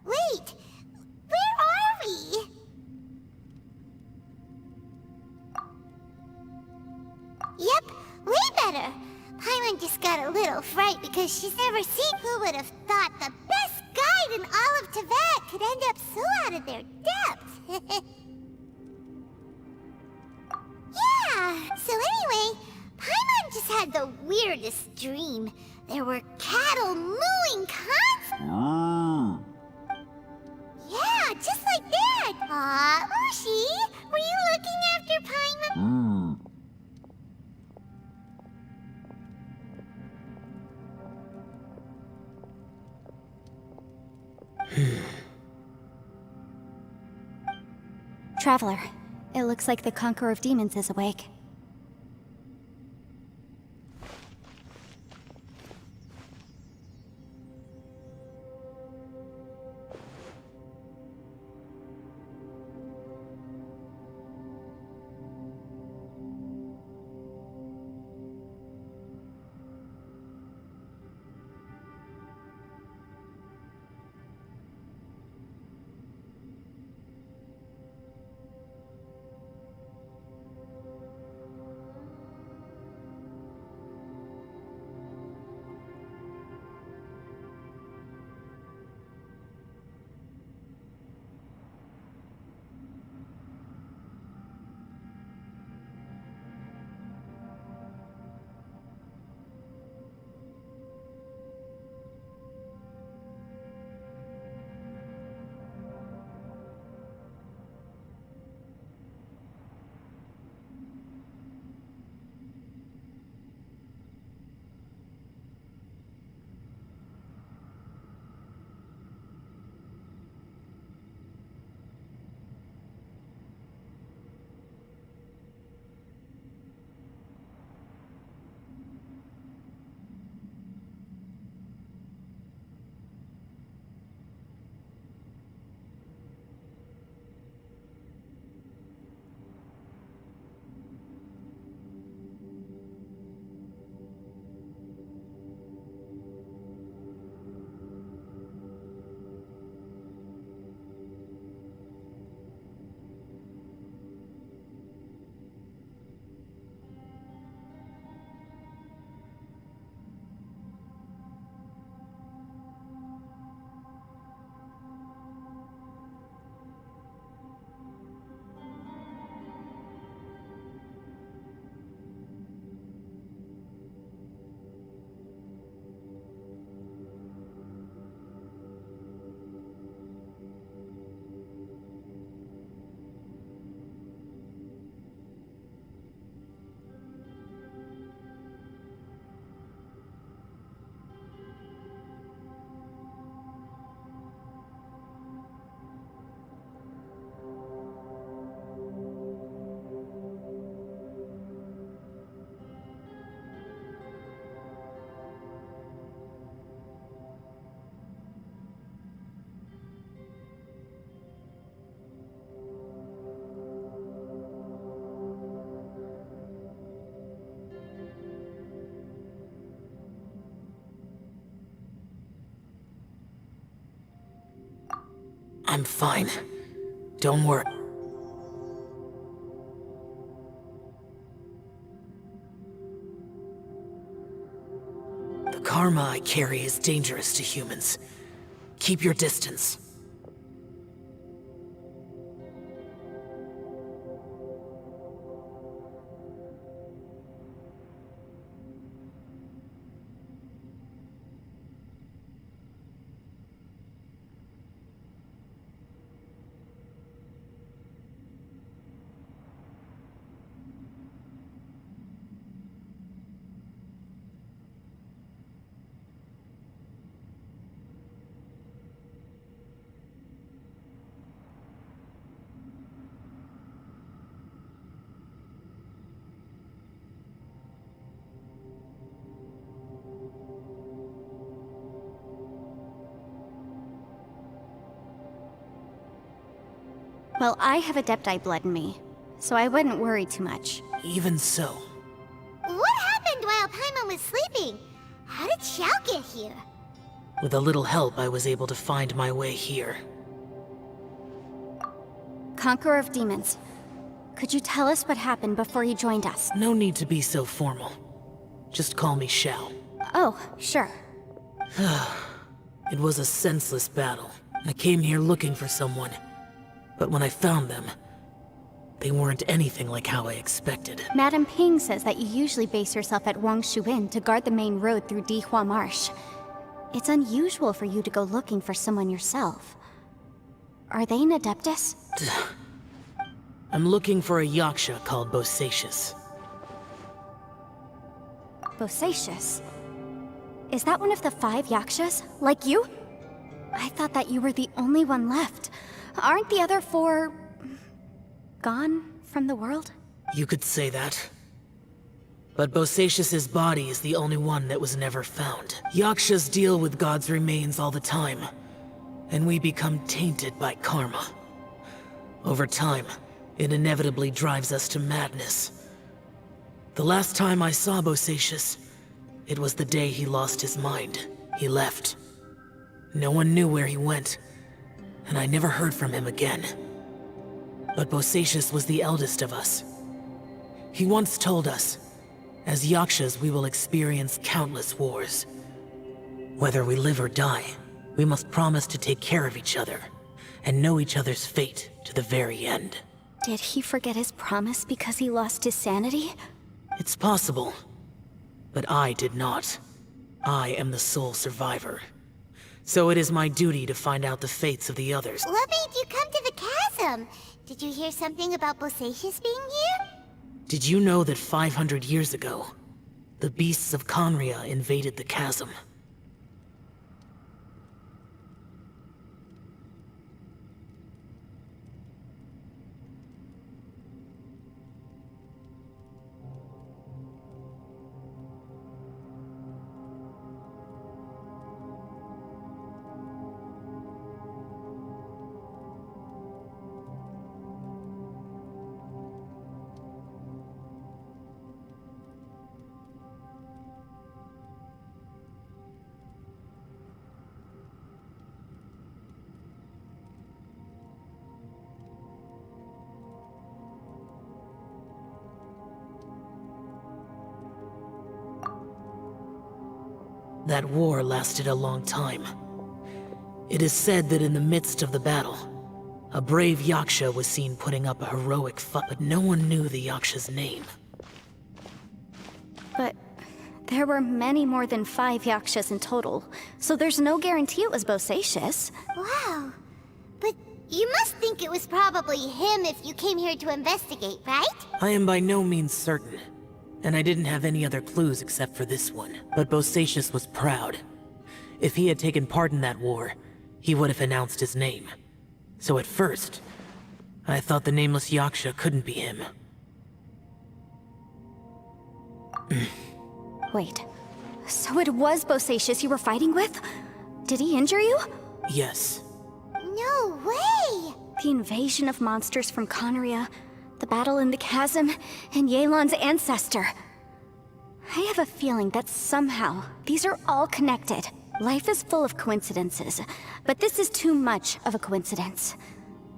Wait! Where are we? Yep, way better. Paimon just got a little fright because she's never seen. Who would have thought the best guide in all of Tibet could end up so out of their depth? Yeah, so anyway, Paimon just had the weirdest dream. There were cattle mooing constantly. Yeah, just like that. Aw, Ushi, were you looking after Paimon? Traveler, it looks like the Conqueror of Demons is awake. I'm fine. Don't worry. The karma I carry is dangerous to humans. Keep your distance. Well, I have Adepti blood in me, so I wouldn't worry too much. Even so, What happened while Paimon was sleeping? How did Xiao get here? with a little help, I was able to find my way here. Conqueror of Demons, could you tell us what happened before you joined us? No need to be so formal. Just call me Xiao. Oh, sure. It was a senseless battle. I came here looking for someone, but when I found them, they weren't anything like how I expected. Madame Ping says that you usually base yourself at Wangshu Inn to guard the main road through Dihua Marsh. It's unusual for you to go looking for someone yourself. Are they an Adeptus? I'm looking for a Yaksha called Bosacius. Bosacius? Is that one of the 5 Yakshas? Like you? I thought that you were the only one left. Aren't the other 4... gone from the world? You could say that. But Bosacius's body is the only one that was never found. Yakshas deal with God's remains all the time, and we become tainted by karma. Over time, it inevitably drives us to madness. The last time I saw Bosacius, it was the day he lost his mind. He left. No one knew where he went, and I never heard from him again. But Bosacius was the eldest of us. He once told us, as Yakshas we will experience countless wars. Whether we live or die, we must promise to take care of each other, and know each other's fate to the very end. Did he forget his promise because he lost his sanity? It's possible, but I did not. I am the sole survivor. So it is my duty to find out the fates of the others. What made you come to the chasm? Did you hear something about Bosacius being here? Did you know that 500 years ago, the beasts of Conria invaded the chasm? That war lasted a long time. It is said that in the midst of the battle, a brave Yaksha was seen putting up a heroic fight, but no one knew the Yaksha's name. But there were many more than 5 Yakshas in total, so there's no guarantee it was Bosacius. Wow. But you must think it was probably him if you came here to investigate, right? I am by no means certain, and I didn't have any other clues except for this one. But Bosacius was proud. If he had taken part in that war, he would have announced his name. So at first, I thought the nameless Yaksha couldn't be him. Wait, so it was Bosacius you were fighting with? Did he injure you? Yes. No way! The invasion of monsters from Conria, the battle in the chasm, and Yelan's ancestor. I have a feeling that somehow these are all connected. Life is full of coincidences, but this is too much of a coincidence.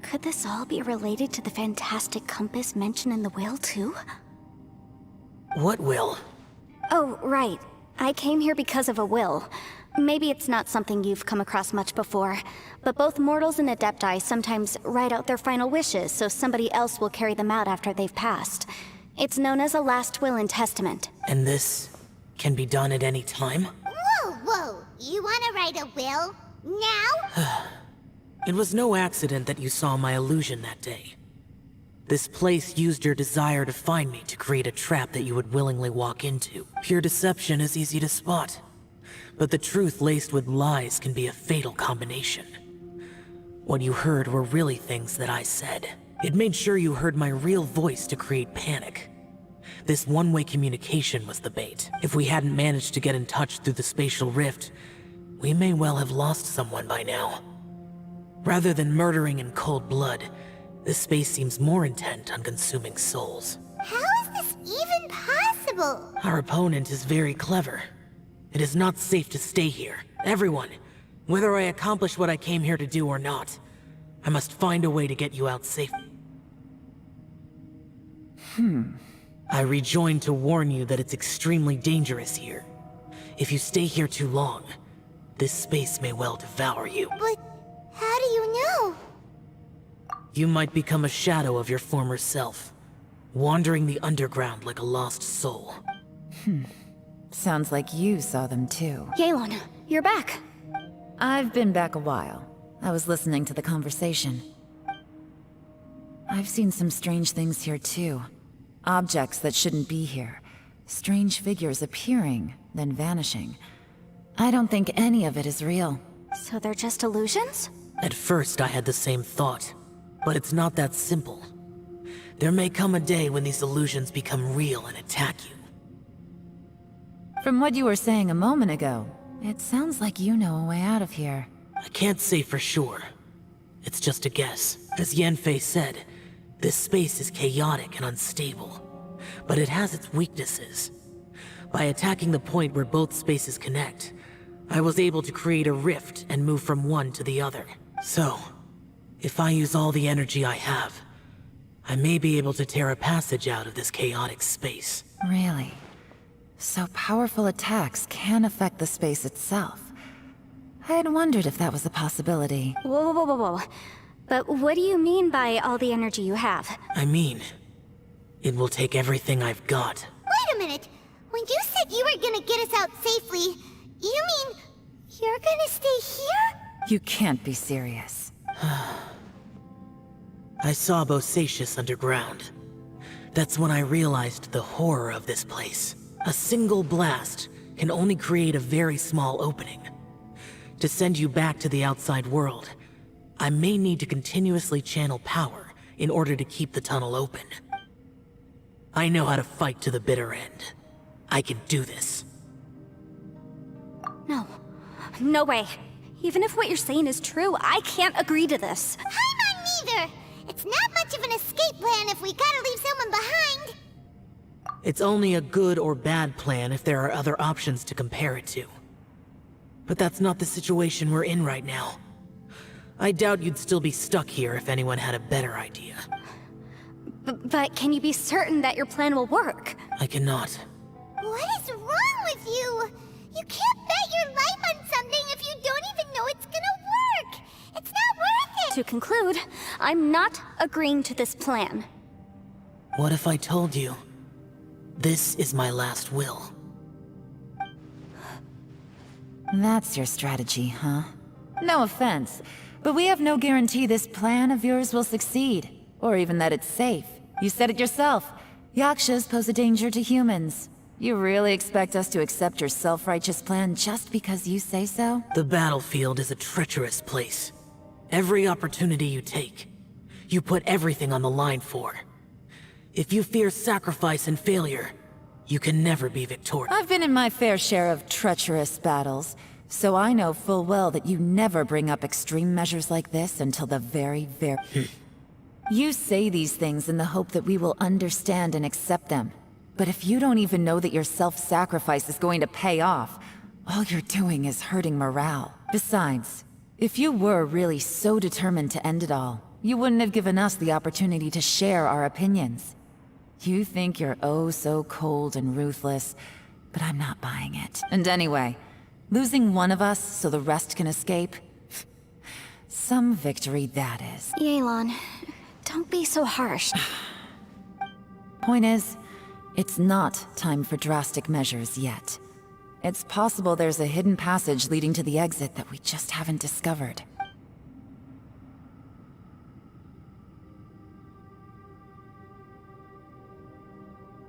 Could this all be related to the fantastic compass mentioned in the will, too? What will? Oh, right. I came here because of a will. Maybe it's not something you've come across much before, but both mortals and Adepti sometimes write out their final wishes so somebody else will carry them out after they've passed. It's known as a last will and testament. And this can be done at any time? Whoa! You wanna write a will? Now? It was no accident that you saw my illusion that day. This place used your desire to find me to create a trap that you would willingly walk into. Pure deception is easy to spot, but the truth laced with lies can be a fatal combination. What you heard were really things that I said. It made sure you heard my real voice to create panic. This one-way communication was the bait. If we hadn't managed to get in touch through the spatial rift, we may well have lost someone by now. Rather than murdering in cold blood, This space seems more intent on consuming souls. How is this even possible? Our opponent is very clever. It is not safe to stay here. Everyone, whether I accomplish what I came here to do or not, I must find a way to get you out safe. I rejoined to warn you that it's extremely dangerous here. If you stay here too long, this space may well devour you. But how do you know? You might become a shadow of your former self, wandering the underground like a lost soul. Sounds like you saw them too. Yelan, you're back. I've been back a while. I was listening to the conversation. I've seen some strange things here too. Objects that shouldn't be here. Strange figures appearing, then vanishing. I don't think any of it is real. So they're just illusions? At first I had the same thought, but it's not that simple. There may come a day when these illusions become real and attack you. From what you were saying a moment ago, it sounds like you know a way out of here. I can't say for sure. It's just a guess. As Yanfei said, this space is chaotic and unstable, but it has its weaknesses. By attacking the point where both spaces connect, I was able to create a rift and move from one to the other. So, if I use all the energy I have, I may be able to tear a passage out of this chaotic space. Really? So powerful attacks can affect the space itself. I had wondered if that was a possibility. Whoa, whoa, whoa, whoa. But what do you mean by all the energy you have? I mean, it will take everything I've got. Wait a minute. When you said you were gonna get us out safely, you mean you're gonna stay here? You can't be serious. I saw Bosacius underground. That's when I realized the horror of this place. A single blast can only create a very small opening. To send you back to the outside world, I may need to continuously channel power in order to keep the tunnel open. I know how to fight to the bitter end. I can do this. No. No way. Even if what you're saying is true, I can't agree to this. I'm neither. It's not much of an escape plan if we gotta leave someone behind. It's only a good or bad plan if there are other options to compare it to. But that's not the situation we're in right now. I doubt you'd still be stuck here if anyone had a better idea. But can you be certain that your plan will work? I cannot. What is wrong with you? You can't bet your life on something if you don't even know it's gonna work. It's not worth it. To conclude, I'm not agreeing to this plan. What if I told you, this is my last will? That's your strategy, huh? No offense, but we have no guarantee this plan of yours will succeed, or even that it's safe. You said it yourself. Yakshas pose a danger to humans. You really expect us to accept your self-righteous plan just because you say so? The battlefield is a treacherous place. Every opportunity you take, you put everything on the line for. If you fear sacrifice and failure, you can never be victorious. I've been in my fair share of treacherous battles, so I know full well that you never bring up extreme measures like this until the very... You say these things in the hope that we will understand and accept them. But if you don't even know that your self-sacrifice is going to pay off, all you're doing is hurting morale. Besides, if you were really so determined to end it all, you wouldn't have given us the opportunity to share our opinions. You think you're oh so cold and ruthless, but I'm not buying it. And anyway, losing one of us so the rest can escape? Some victory that is. Yelan, don't be so harsh. Point is, it's not time for drastic measures yet. It's possible there's a hidden passage leading to the exit that we just haven't discovered.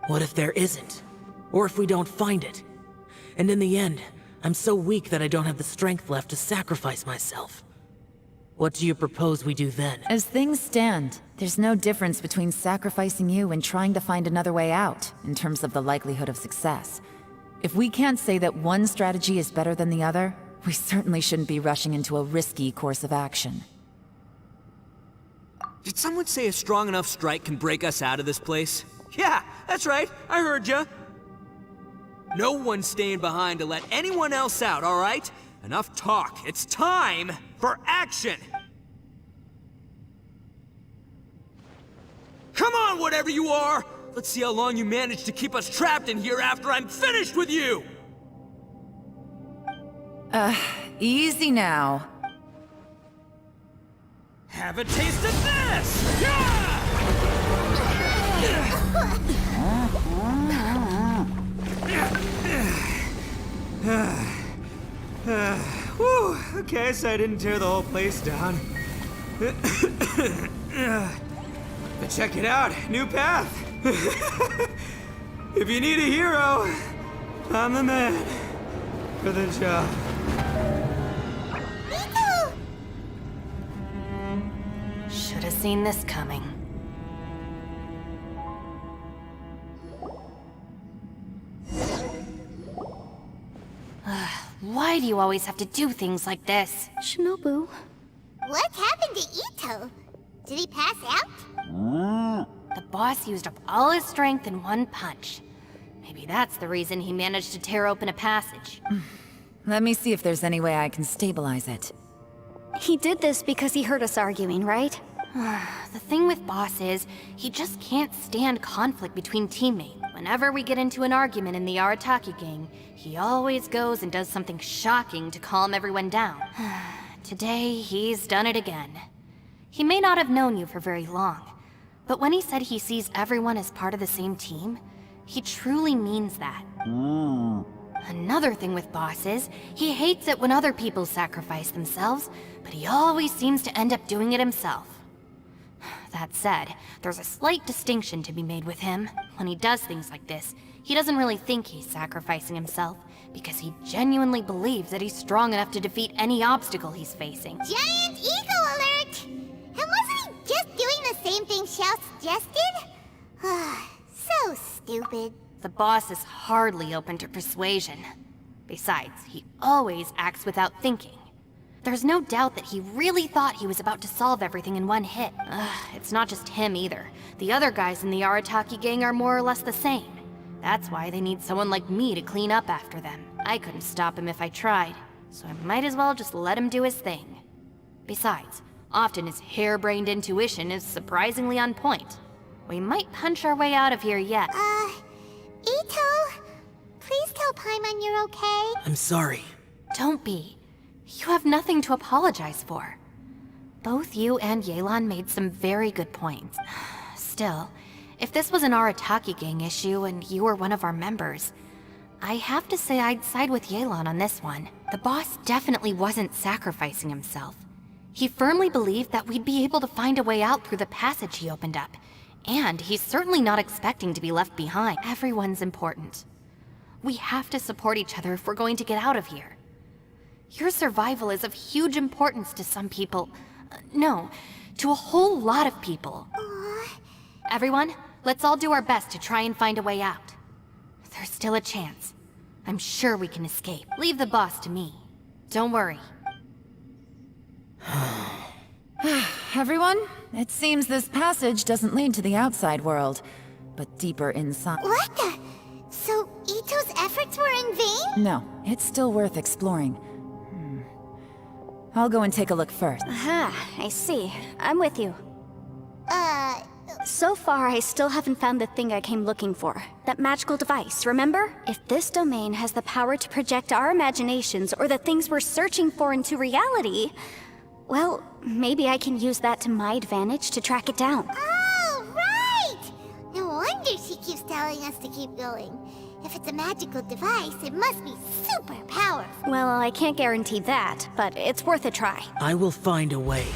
What if there isn't? Or if we don't find it? And in the end, I'm so weak that I don't have the strength left to sacrifice myself. What do you propose we do then? As things stand, there's no difference between sacrificing you and trying to find another way out, in terms of the likelihood of success. If we can't say that one strategy is better than the other, we certainly shouldn't be rushing into a risky course of action. Did someone say a strong enough strike can break us out of this place? Yeah, that's right. I heard ya. No one's staying behind to let anyone else out, all right? Enough talk. It's time for action! Come on, whatever you are! Let's see how long you manage to keep us trapped in here after I'm finished with you! Easy now. Have a taste of this! Yeah! Whew, okay, so I didn't tear the whole place down. But check it out, new path. If you need a hero, I'm the man for the job. Should have seen this coming. Why do you always have to do things like this? Shinobu. What happened to Ito? Did he pass out? The boss used up all his strength in one punch. Maybe that's the reason he managed to tear open a passage. Let me see if there's any way I can stabilize it. He did this because he heard us arguing, right? The thing with Boss is, he just can't stand conflict between teammates. Whenever we get into an argument in the Arataki gang, he always goes and does something shocking to calm everyone down. Today, he's done it again. He may not have known you for very long, but when he said he sees everyone as part of the same team, he truly means that. Another thing with Boss is, he hates it when other people sacrifice themselves, but he always seems to end up doing it himself. That said, there's a slight distinction to be made with him. When he does things like this, he doesn't really think he's sacrificing himself, because he genuinely believes that he's strong enough to defeat any obstacle he's facing. Giant ego alert! And wasn't he just doing the same thing Xiao suggested? So stupid. The boss is hardly open to persuasion. Besides, he always acts without thinking. There's no doubt that he really thought he was about to solve everything in one hit. It's not just him either. The other guys in the Arataki gang are more or less the same. That's why they need someone like me to clean up after them. I couldn't stop him if I tried, so I might as well just let him do his thing. Besides, often his harebrained intuition is surprisingly on point. We might punch our way out of here yet. Ito, please tell Paimon you're okay. I'm sorry. Don't be. You have nothing to apologize for. Both you and Yelan made some very good points. Still, if this was an Arataki gang issue and you were one of our members, I have to say I'd side with Yelan on this one. The boss definitely wasn't sacrificing himself. He firmly believed that we'd be able to find a way out through the passage he opened up. And he's certainly not expecting to be left behind. Everyone's important. We have to support each other if we're going to get out of here. Your survival is of huge importance to some people. No, to a whole lot of people. Everyone, let's all do our best to try and find a way out. There's still a chance. I'm sure we can escape. Leave the boss to me. Don't worry. Everyone, it seems this passage doesn't lead to the outside world, but deeper inside. What the? So Ito's efforts were in vain? No, it's still worth exploring. I'll go and take a look first. Aha, I see. I'm with you. So far, I still haven't found the thing I came looking for. That magical device, remember? If this domain has the power to project our imaginations or the things we're searching for into reality, well, maybe I can use that to my advantage to track it down. Oh, right! No wonder she keeps telling us to keep going. If it's a magical device, it must be super powerful. Well, I can't guarantee that, but it's worth a try. I will find a way.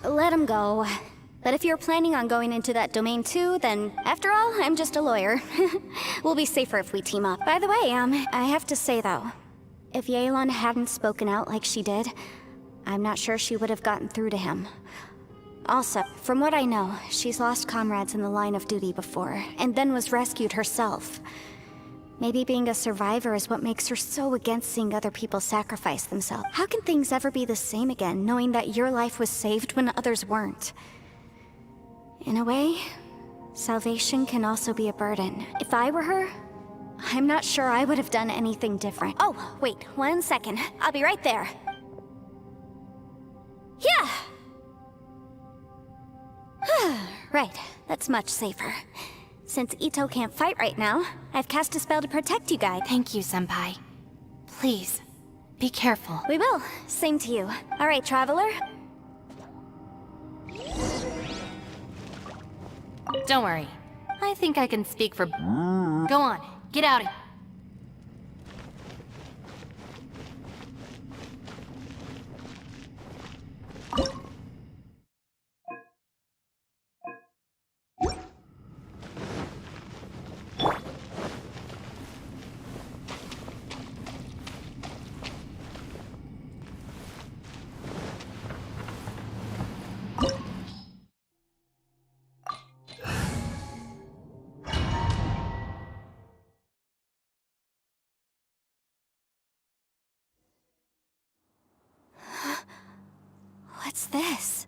Let him go. But if you're planning on going into that domain too, then after all, I'm just a lawyer. We'll be safer if we team up. By the way, I have to say though, if Yelan hadn't spoken out like she did, I'm not sure she would have gotten through to him. Also, from what I know, she's lost comrades in the line of duty before, and then was rescued herself. Maybe being a survivor is what makes her so against seeing other people sacrifice themselves. How can things ever be the same again, knowing that your life was saved when others weren't? In a way, salvation can also be a burden. If I were her, I'm not sure I would have done anything different. Oh, wait, 1 second. I'll be right there. Yeah! Right, that's much safer. Since Ito can't fight right now, I've cast a spell to protect you guys. Thank you, Senpai. Please, be careful. We will. Same to you. All right, Traveler. Don't worry. I think I can speak for... Go on, get out of here. What's this?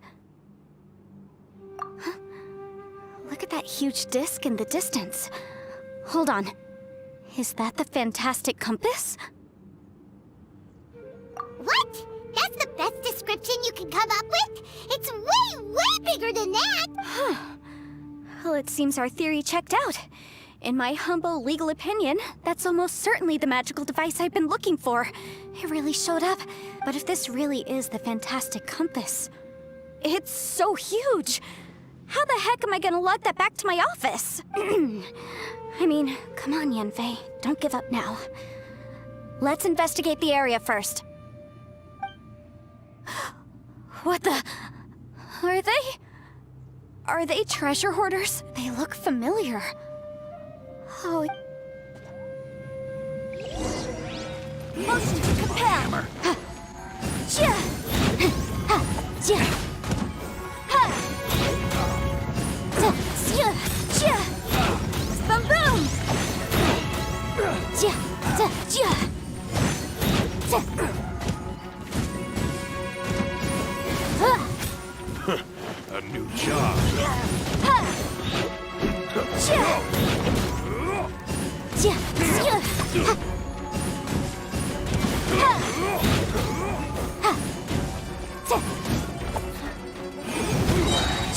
Huh? Look at that huge disc in the distance. Hold on. Is that the fantastic compass? What? That's the best description you can come up with? It's way, way bigger than that! Huh. Well, it seems our theory checked out. In my humble legal opinion, that's almost certainly the magical device I've been looking for. It really showed up. But if this really is the fantastic compass, it's so huge! How the heck am I gonna lug that back to my office? I mean, come on, Yanfei. Don't give up now. Let's investigate the area first. What the... Are they treasure hoarders? They look familiar. Oh... Motion to compel! Jia! Jia! Jia! Jia! Boom boom! Jia! Jia! A new job. Jia! Jia!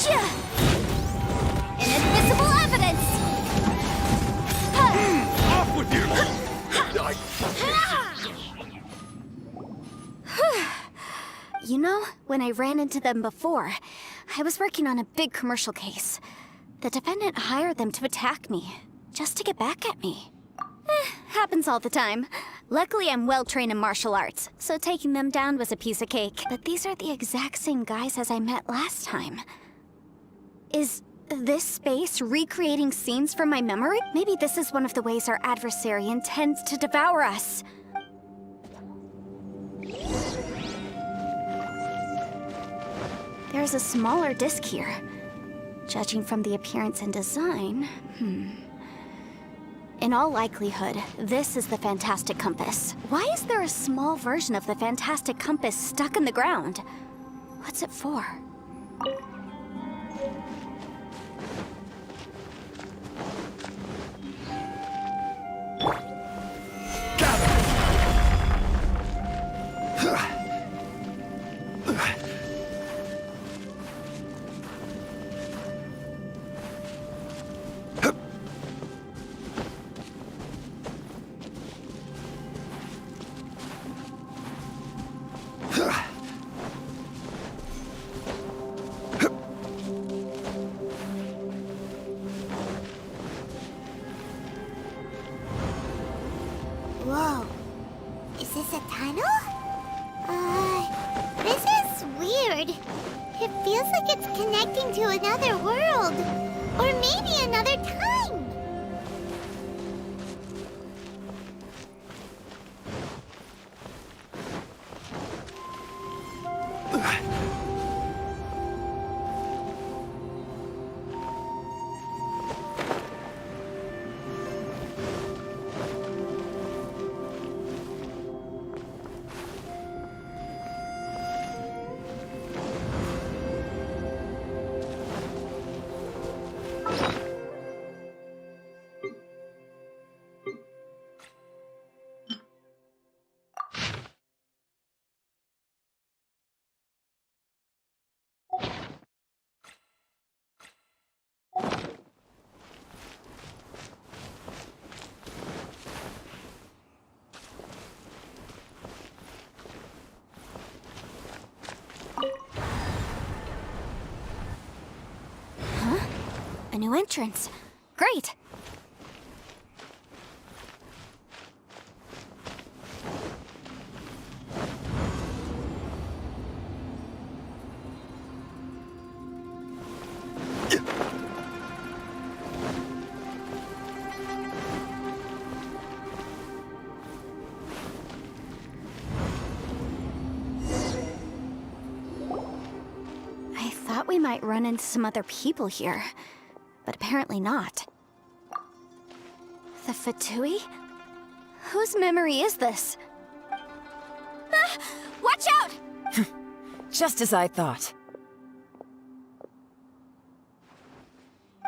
Jia! Inadmissible evidence! Off with you! You know, when I ran into them before, I was working on a big commercial case. The defendant hired them to attack me, just to get back at me. Happens all the time. Luckily, I'm well-trained in martial arts, so taking them down was a piece of cake. But these are the exact same guys as I met last time. Is this space recreating scenes from my memory? Maybe this is one of the ways our adversary intends to devour us. There's a smaller disc here. Judging from the appearance and design, In all likelihood, this is the Fantastic Compass. Why is there a small version of the Fantastic Compass stuck in the ground? What's it for? Whoa. Is this a tunnel? This is weird. It feels like it's connecting to another world. Or maybe another time. new entrance. Great! I thought we might run into some other people here, but apparently not. The Fatui? Whose memory is this? Ah, watch out! Just as I thought.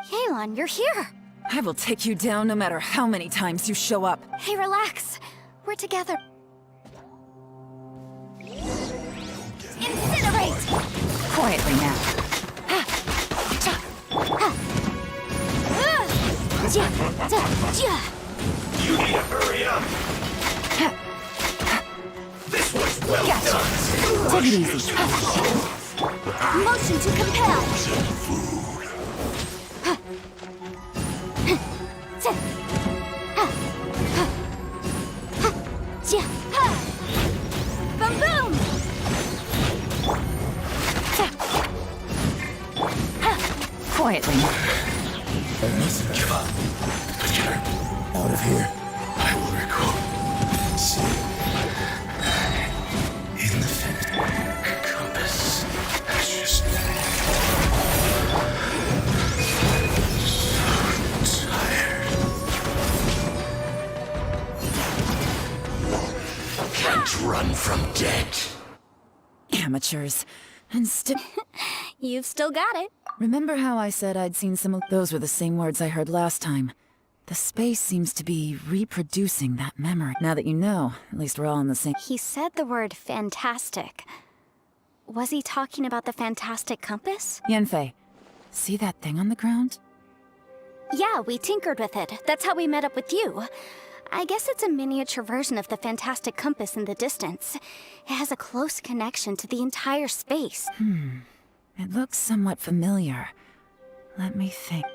Yelan, you're here! I will take you down no matter how many times you show up. Hey, relax. We're together. Incinerate! Quietly now. You need to hurry up. This was well done. Take it easy. Motion to compel! Boom boom! Quietly now. I mustn't give up. But get her out of here. I will record. See. In the compass. That's just so tired. Can't run from death. Amateurs. And still. You've still got it. Remember how I said I'd seen some of those were the same words I heard last time? The space seems to be reproducing that memory. Now that you know, at least we're all in the same. He said the word fantastic. Was he talking about the fantastic compass? Yanfei, see that thing on the ground? Yeah, we tinkered with it. That's how we met up with you. I guess it's a miniature version of the fantastic compass in the distance. It has a close connection to the entire space. It looks somewhat familiar. Let me think.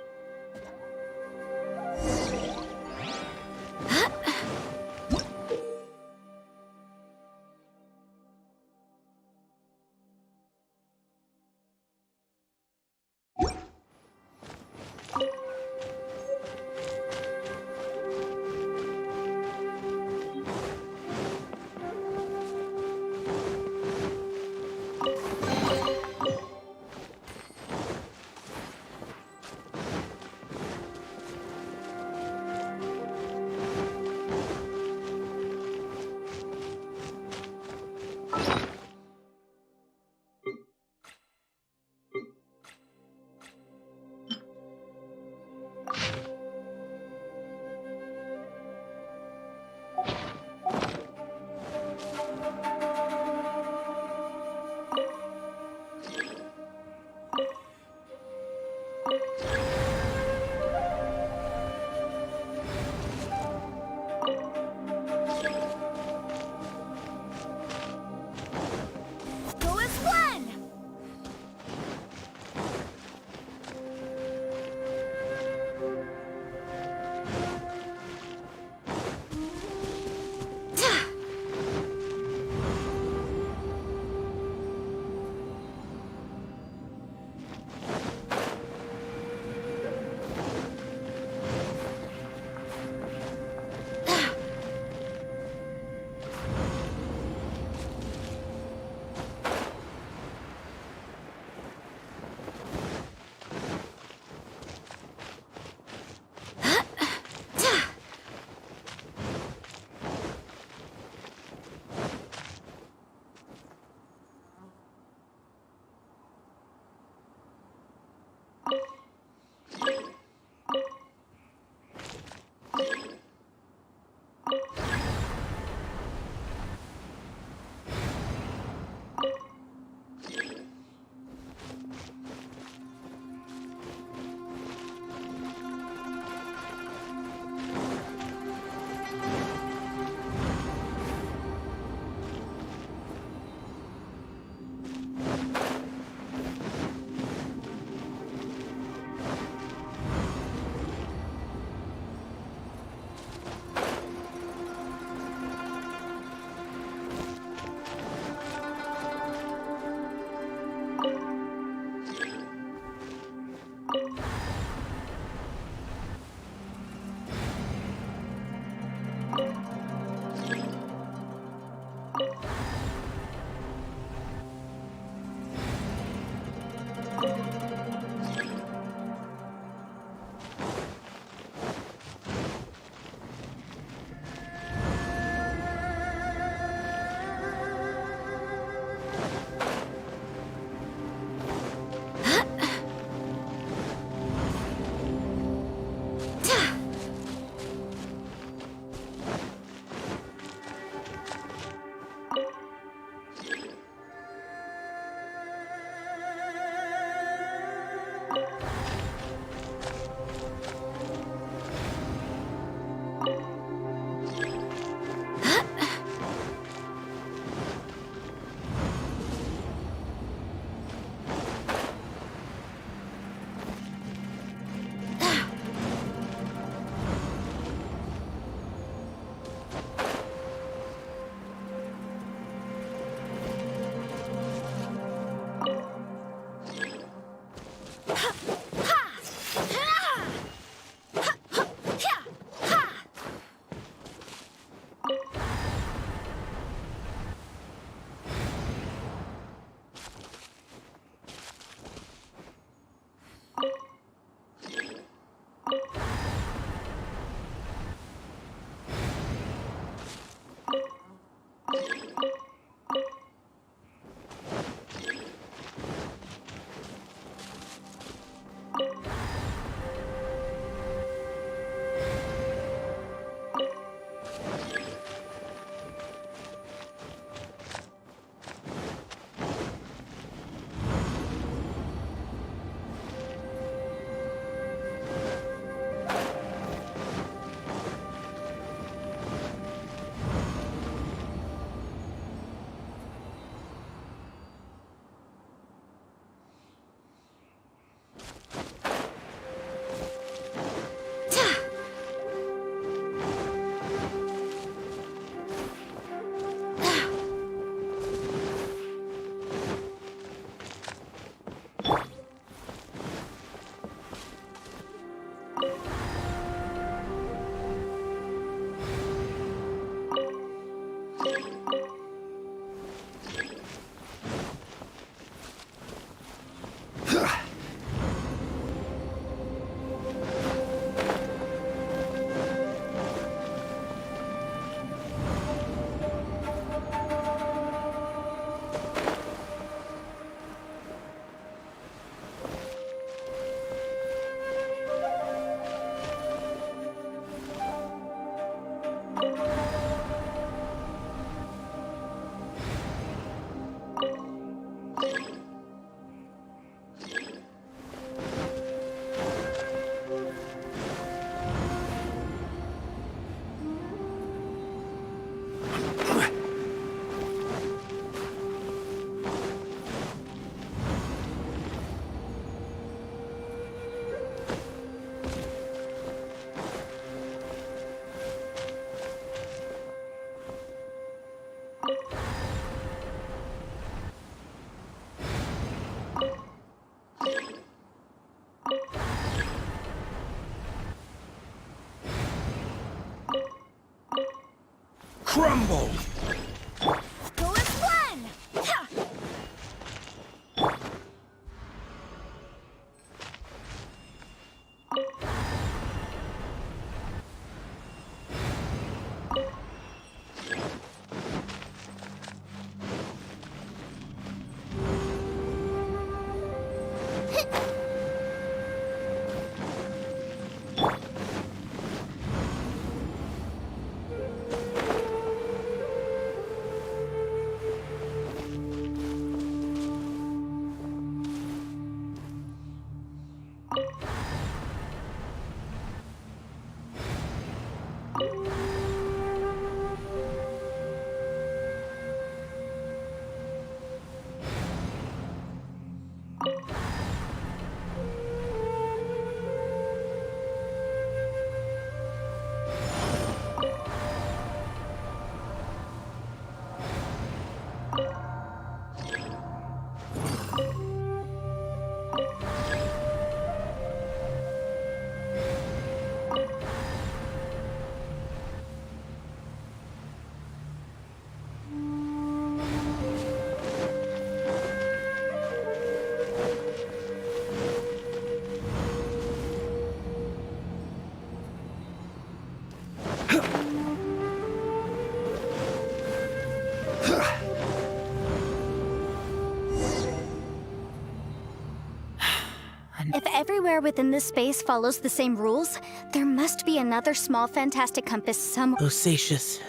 If everywhere within this space follows the same rules, there must be another small fantastic compass somewhere. Bosacius,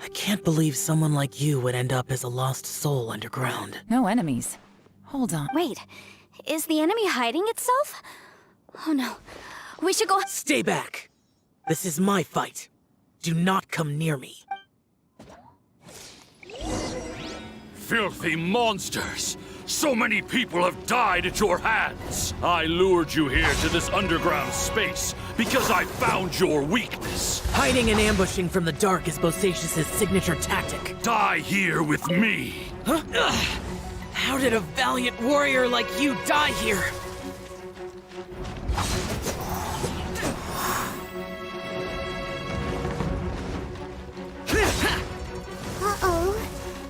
I can't believe someone like you would end up as a lost soul underground. No enemies. Hold on. Wait, is the enemy hiding itself? Oh no, we should go. Stay back! This is my fight. Do not come near me. Filthy monsters! So many people have died at your hands! I lured you here to this underground space because I found your weakness. Hiding and ambushing from the dark is Bosacius' signature tactic. Die here with me! Huh? Ugh. How did a valiant warrior like you die here? Uh-oh.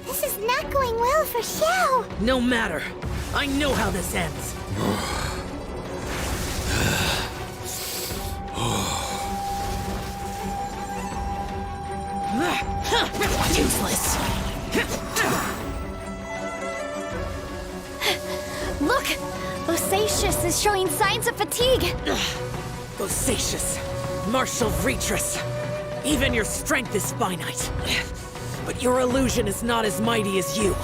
This is not going well for Xiao. No matter. I know how this ends. Useless. Look! Bosacius is showing signs of fatigue! Bosacius, Martial Retris. Even your strength is finite. But your illusion is not as mighty as you.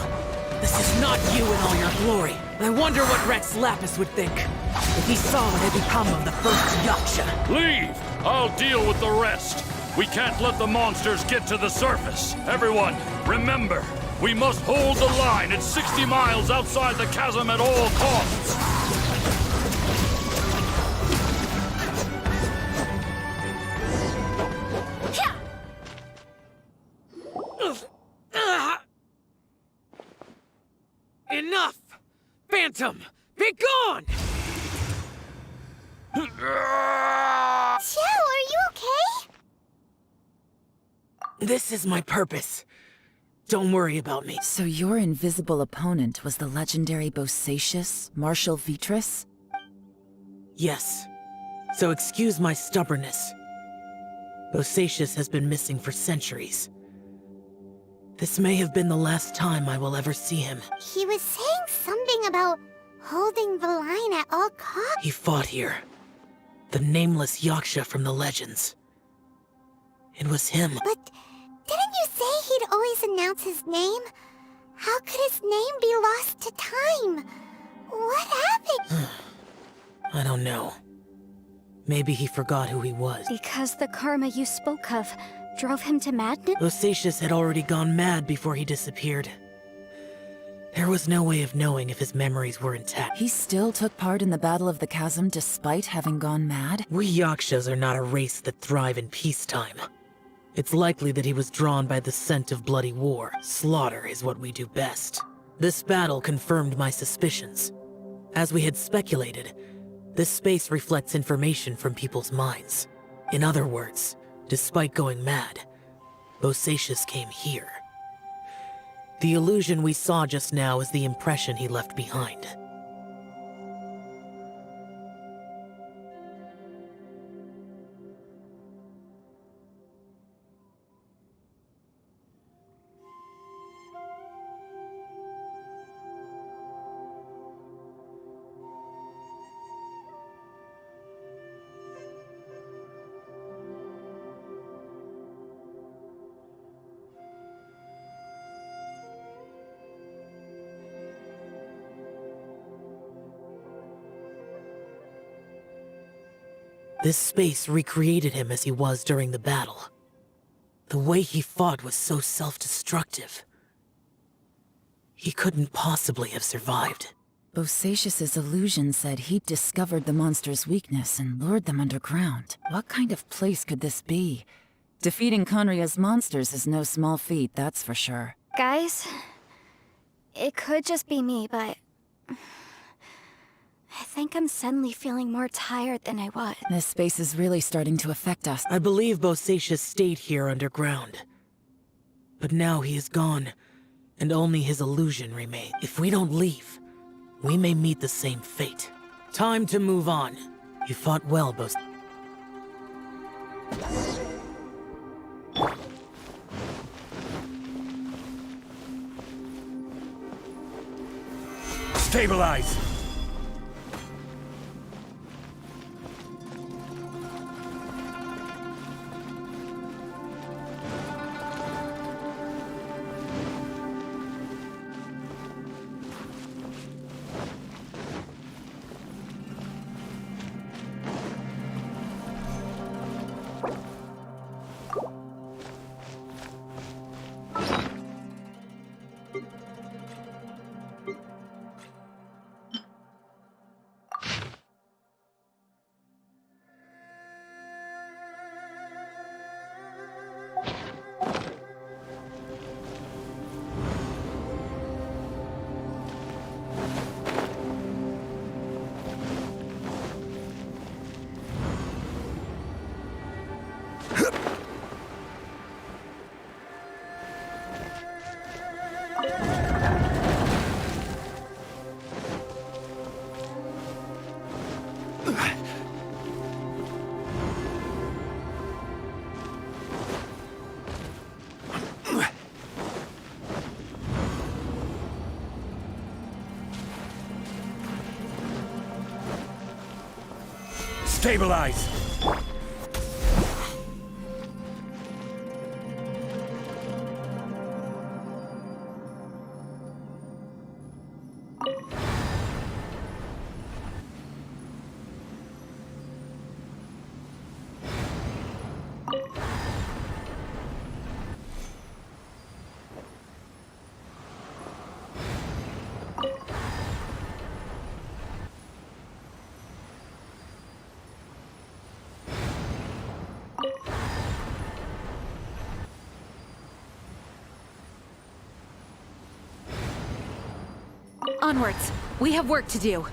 This is not you in all your glory. I wonder what Rex Lapis would think if he saw what had become of the first Yaksha. Leave! I'll deal with the rest. We can't let the monsters get to the surface. Everyone, remember, we must hold the line at 60 miles outside the chasm at all costs. Enough! Phantom, be gone! Xiao, are you okay? This is my purpose. Don't worry about me. So your invisible opponent was the legendary Bosacius, Martial Vitris? Yes. So excuse my stubbornness. Bosacius has been missing for centuries. This may have been the last time I will ever see him. He was saying something about holding the line at all costs. He fought here. The nameless Yaksha from the legends. It was him. But didn't you say he'd always announce his name? How could his name be lost to time? What happened? I don't know. Maybe he forgot who he was. Because the karma you spoke of drove him to madness? Bosacius had already gone mad before he disappeared. There was no way of knowing if his memories were intact. He still took part in the Battle of the Chasm despite having gone mad? We Yakshas are not a race that thrive in peacetime. It's likely that he was drawn by the scent of bloody war. Slaughter is what we do best. This battle confirmed my suspicions. As we had speculated, this space reflects information from people's minds. In other words, despite going mad, Bosacius came here. The illusion we saw just now is the impression he left behind. This space recreated him as he was during the battle. The way he fought was so self-destructive. He couldn't possibly have survived. Bosacius's illusion said he'd discovered the monster's weakness and lured them underground. What kind of place could this be? Defeating Conria's monsters is no small feat, that's for sure. Guys, it could just be me, but I think I'm suddenly feeling more tired than I was. This space is really starting to affect us. I believe Bosacius stayed here underground. But now he is gone, and only his illusion remains. If we don't leave, we may meet the same fate. Time to move on. You fought well, Stabilize! Stabilize! Onwards! We have work to do.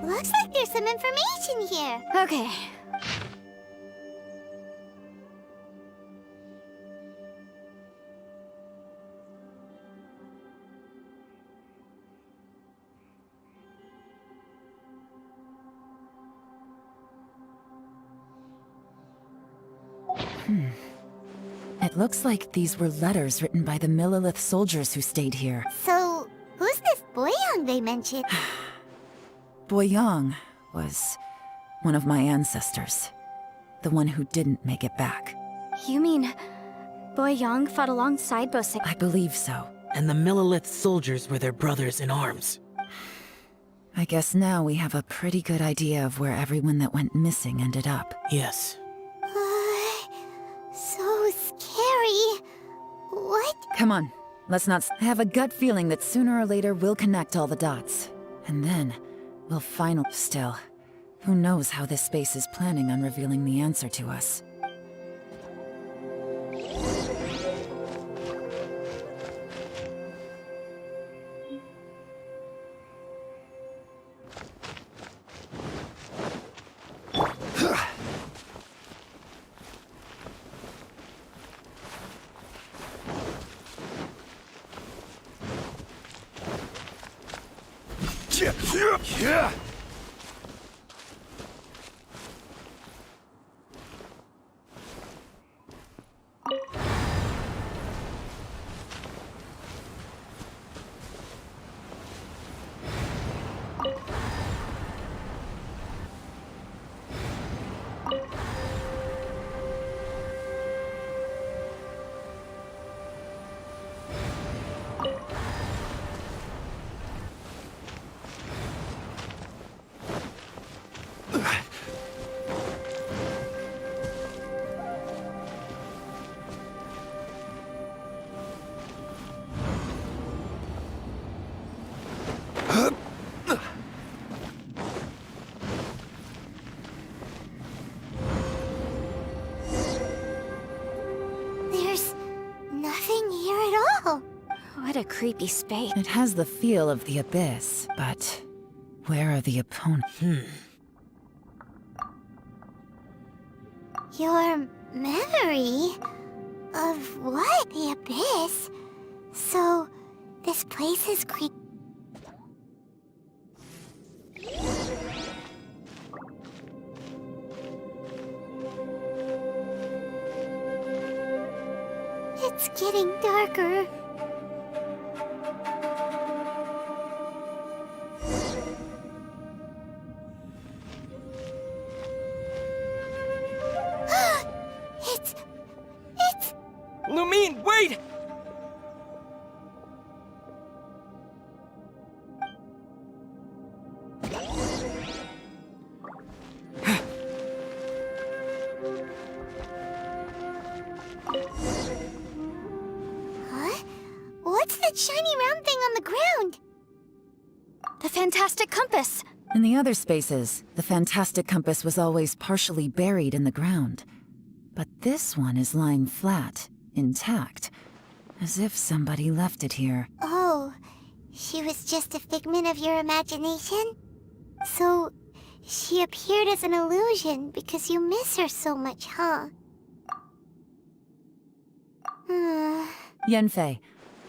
Looks like there's some information here. Okay. It looks like these were letters written by the Millilith soldiers who stayed here. So, who's this Boyang they mentioned? Boyang was one of my ancestors. The one who didn't make it back. You mean Boyang fought alongside Bosik? I believe so. And the Millilith soldiers were their brothers in arms. I guess now we have a pretty good idea of where everyone that went missing ended up. Yes. So scary. What? Come on, let's not I have a gut feeling that sooner or later we'll connect all the dots. And then, we'll finally... Still, who knows how this space is planning on revealing the answer to us. Yeah. There's nothing here at all. What a creepy space. It has the feel of the abyss, but where are the opponents? Your memory of what? The abyss? So, this place is It's getting darker. It's... Lumine, wait! Huh? What's that shiny round thing on the ground? The fantastic compass! In the other spaces, the fantastic compass was always partially buried in the ground. But this one is lying flat, intact, as if somebody left it here. Oh, she was just a figment of your imagination? So, she appeared as an illusion because you miss her so much, huh? Yanfei,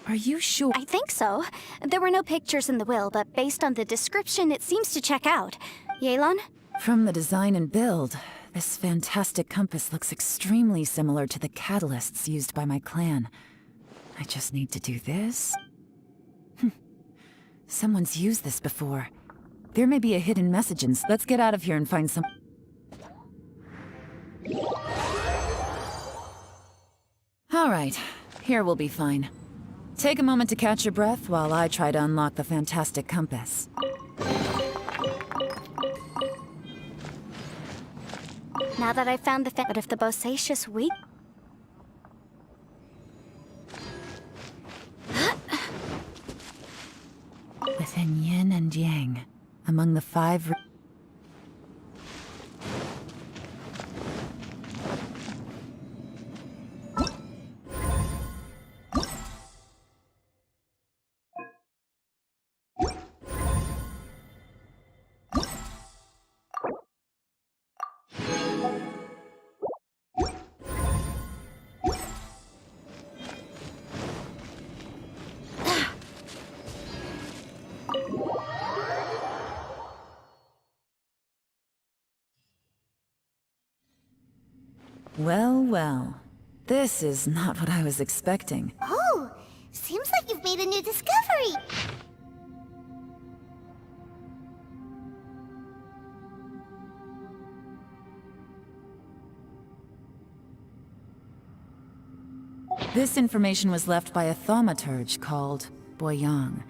are you sure? I think so. There were no pictures in the will, but based on the description, it seems to check out. Yelan? From the design and build, this fantastic compass looks extremely similar to the catalysts used by my clan. I just need to do this. Someone's used this before. There may be a hidden message in. Let's get out of here and find some. All right, here we'll be fine. Take a moment to catch your breath while I try to unlock the fantastic compass. Now that I've found the but if the Bosacious weak... Within yin and yang, among the five... Well, well. This is not what I was expecting. Oh, seems like you've made a new discovery. This information was left by a thaumaturge called Boyang,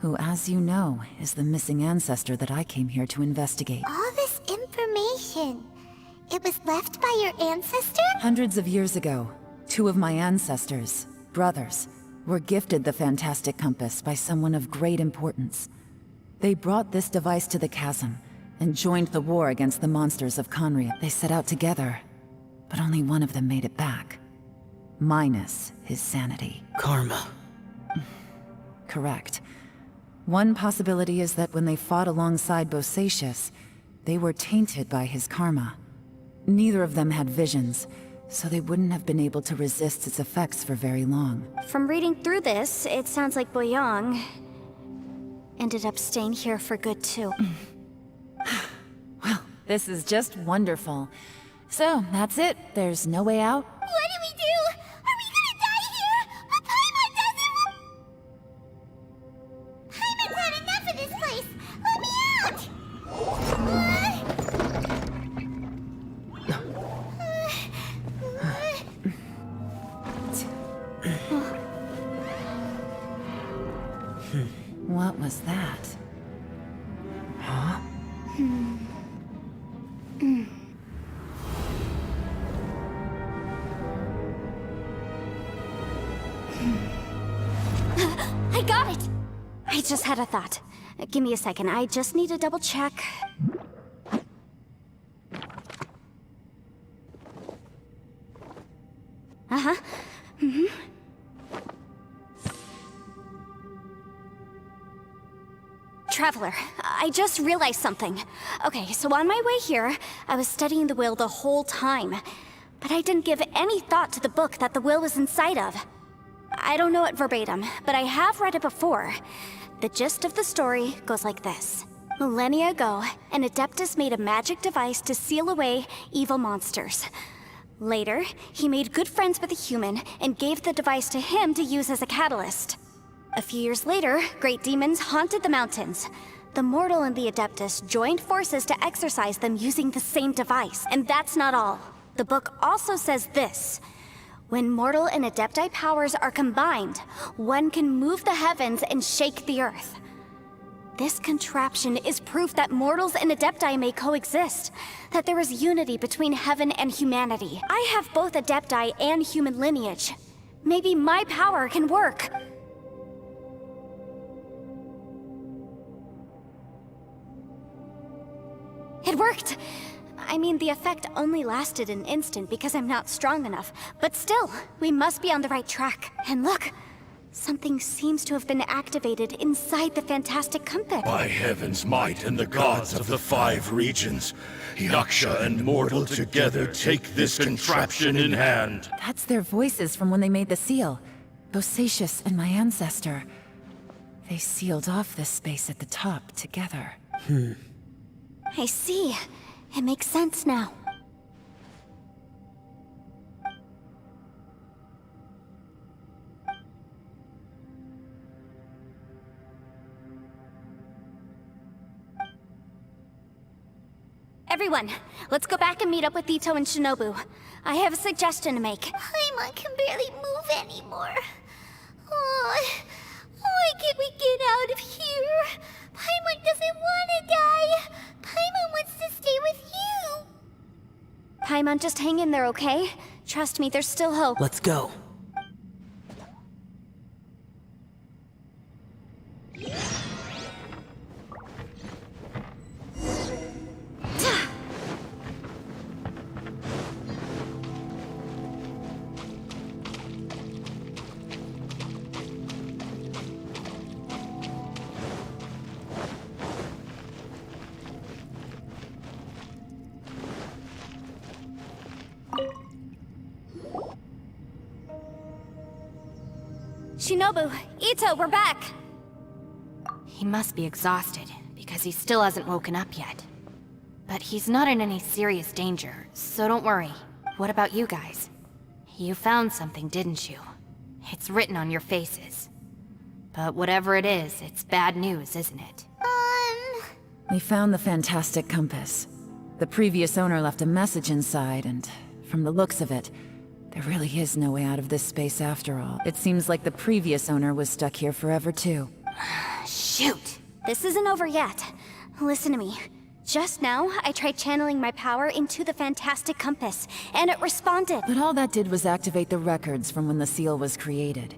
who, as you know, is the missing ancestor that I came here to investigate. All this information, it was left by your ancestor? Hundreds of years ago, two of my ancestors, brothers, were gifted the fantastic compass by someone of great importance. They brought this device to the chasm and joined the war against the monsters of Conria. They set out together, but only one of them made it back. Minus his sanity. Karma. Correct. One possibility is that when they fought alongside Bosacious, they were tainted by his karma. Neither of them had visions, so they wouldn't have been able to resist its effects for very long. From reading through this, it sounds like Boyang ended up staying here for good too. Well, this is just wonderful. So, that's it. There's no way out. What do we do? Are we gonna die here? But Paimon doesn't... Paimon's had enough of this place! Let me out! What was that? Huh? I got it! I just had a thought. Give me a second, I just need to double check. Uh-huh. Traveler, I just realized something. Okay, so on my way here, I was studying the will the whole time. But I didn't give any thought to the book that the will was inside of. I don't know it verbatim, but I have read it before. The gist of the story goes like this. Millennia ago, an Adeptus made a magic device to seal away evil monsters. Later, he made good friends with a human and gave the device to him to use as a catalyst. A few years later, great demons haunted the mountains. The mortal and the Adeptus joined forces to exorcise them using the same device. And that's not all. The book also says this. When mortal and Adepti powers are combined, one can move the heavens and shake the earth. This contraption is proof that mortals and Adepti may coexist, that there is unity between heaven and humanity. I have both Adepti and human lineage. Maybe my power can work. It worked! I mean, the effect only lasted an instant because I'm not strong enough. But still, we must be on the right track. And look, Something seems to have been activated inside the Fantastic Compass. By heaven's might and the gods of the 5 regions, Yaksha and mortal together take this contraption in hand. That's their voices from when they made the seal. Bosacius and my ancestor. They sealed off this space at the top together. I see. It makes sense now. Everyone, let's go back and meet up with Ito and Shinobu. I have a suggestion to make. Paimon can barely move anymore. Oh, why can't we get out of here? Paimon doesn't want to die. Paimon wants to stay with you. Paimon, just hang in there, okay? Trust me, there's still hope. Let's go. Shinobu, Ito, we're back! He must be exhausted, because he still hasn't woken up yet. But he's not in any serious danger, so don't worry. What about you guys? You found something, didn't you? It's written on your faces. But whatever it is, it's bad news, isn't it? We found the Fantastic Compass. The previous owner left a message inside, and from the looks of it, there really is no way out of this space after all. It seems like the previous owner was stuck here forever too. Shoot! This isn't over yet. Listen to me. Just now, I tried channeling my power into the Fantastic Compass, and it responded. But all that did was activate the records from when the seal was created.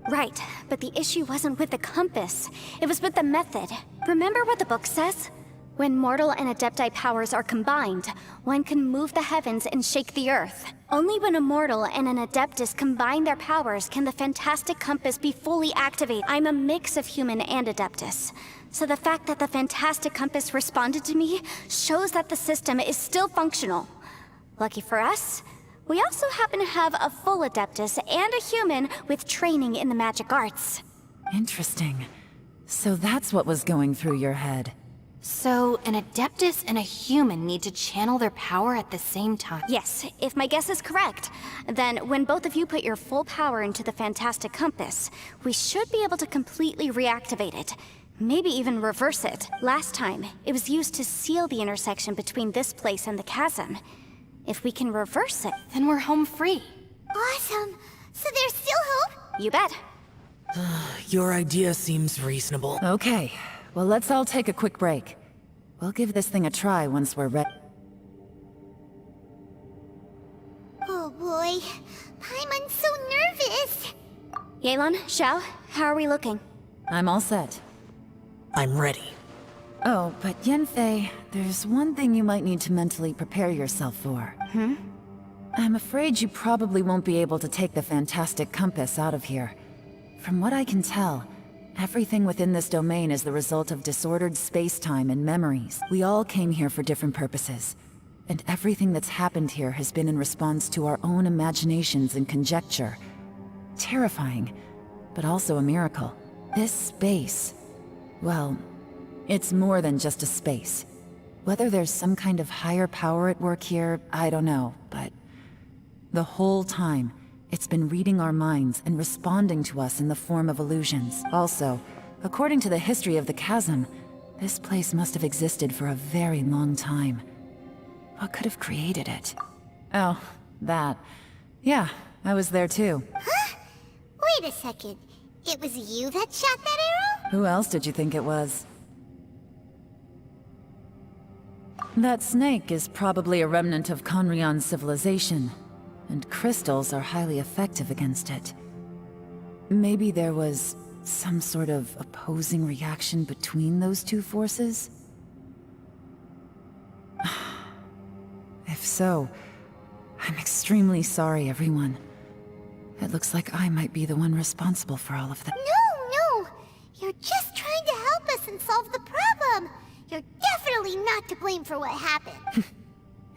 Right, but the issue wasn't with the compass. It was with the method. Remember what the book says? When mortal and Adepti powers are combined, one can move the heavens and shake the earth. Only when a mortal and an Adeptus combine their powers can the Fantastic Compass be fully activated. I'm a mix of human and Adeptus. So the fact that the Fantastic Compass responded to me shows that the system is still functional. Lucky for us, we also happen to have a full Adeptus and a human with training in the magic arts. Interesting. So that's what was going through your head. So, an Adeptus and a human need to channel their power at the same time? Yes, if my guess is correct, then when both of you put your full power into the Fantastic Compass, we should be able to completely reactivate it. Maybe even reverse it. Last time, it was used to seal the intersection between this place and the chasm. If we can reverse it, Then we're home free. Awesome. So there's still hope? you bet. Your idea seems reasonable. Okay, well let's all take a quick break. We'll give this thing a try once we're ready. Oh boy. Paimon's so nervous. Yelan, Xiao, how are we looking? I'm all set. I'm ready. Oh, but Yanfei, there's one thing you might need to mentally prepare yourself for. I'm afraid you probably won't be able to take the Fantastic Compass out of here. From what I can tell, everything within this domain is the result of disordered space-time and memories. We all came here for different purposes, and everything that's happened here has been in response to our own imaginations and conjecture. Terrifying, but also a miracle. This space, well, it's more than just a space. Whether there's some kind of higher power at work here, I don't know, but the whole time, it's been reading our minds and responding to us in the form of illusions. Also, according to the history of the chasm, this place must have existed for a very long time. What could have created it? Oh, that. Yeah, I was there too. Wait a second. It was you that shot that arrow? Who else did you think it was? That snake is probably a remnant of Conrion's civilization, and crystals are highly effective against it. Maybe there was some sort of opposing reaction between those two forces? If so, I'm extremely sorry, everyone. At looks like I might be the one responsible for all of that. No! You're just trying to help us and solve the problem! You're definitely not to blame for what happened.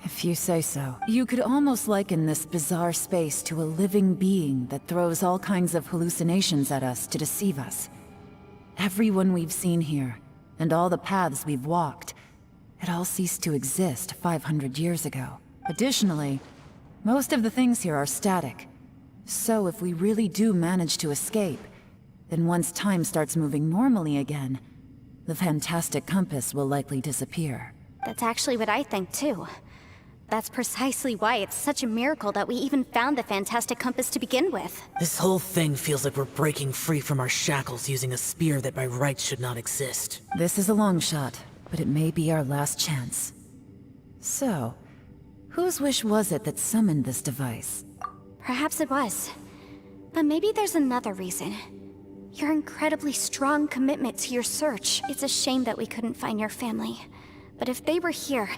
If you say so. You could almost liken this bizarre space to a living being that throws all kinds of hallucinations at us to deceive us. Everyone we've seen here, and all the paths we've walked, it all ceased to exist 500 years ago. Additionally, most of the things here are static. So if we really do manage to escape, then once time starts moving normally again, the fantastic compass will likely disappear. That's actually what I think too. That's precisely why it's such a miracle that we even found the fantastic compass to begin with. This whole thing feels like we're breaking free from our shackles using a spear that by rights should not exist. This is a long shot, but it may be our last chance. So, whose wish was it that summoned this device? Perhaps it was. But maybe there's another reason. Your incredibly strong commitment to your search. It's a shame that we couldn't find your family. But if they were here,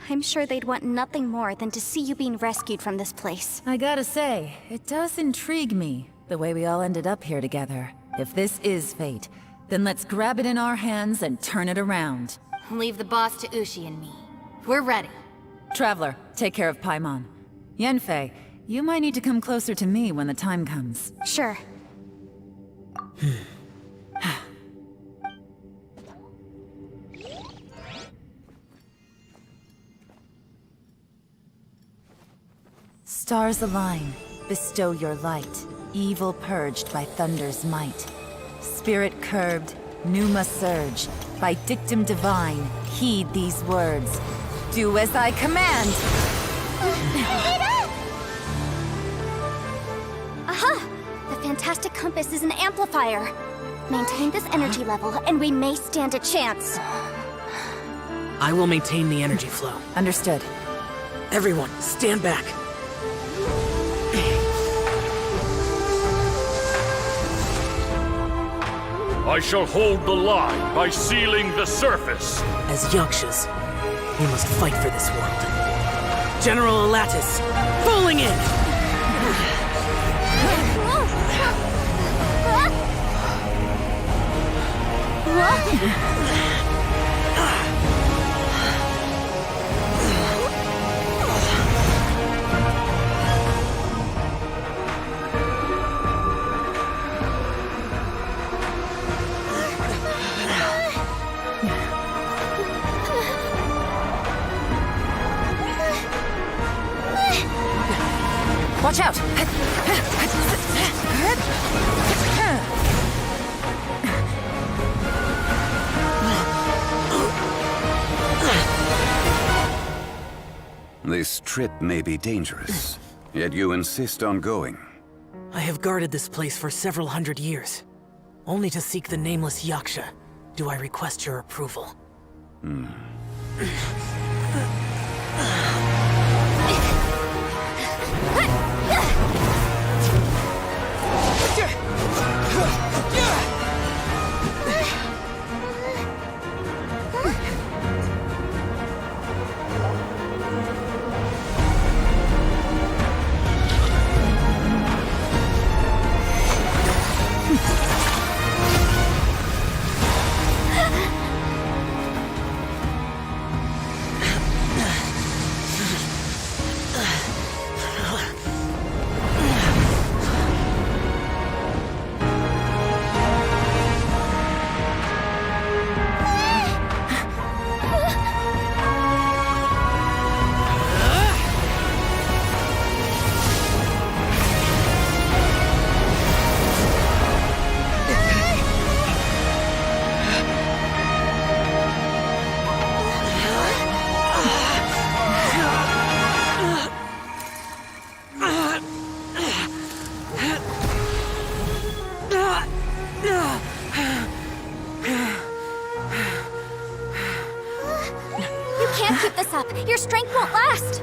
I'm sure they'd want nothing more than to see you being rescued from this place. I gotta say, it does intrigue me, the way we all ended up here together. If this is fate, then let's grab it in our hands and turn it around. Leave the boss to Ushi and me. We're ready. Traveler, take care of Paimon. Yanfei, you might need to come closer to me when the time comes. Sure. Stars align, bestow your light. Evil purged by thunder's might. Spirit curbed, pneuma surge. By dictum divine, heed these words. Do as I command! Aha! The fantastic compass is an amplifier. Maintain this energy level, and we may stand a chance. I will maintain the energy flow. Understood. Everyone, stand back. I shall hold the line by sealing the surface. As Yakshas, we must fight for this world. General Alatus, falling in! Watch out! This trip may be dangerous, yet you insist on going. I have guarded this place for several hundred years. Only to seek the nameless Yaksha, do I request your approval. Your strength won't last!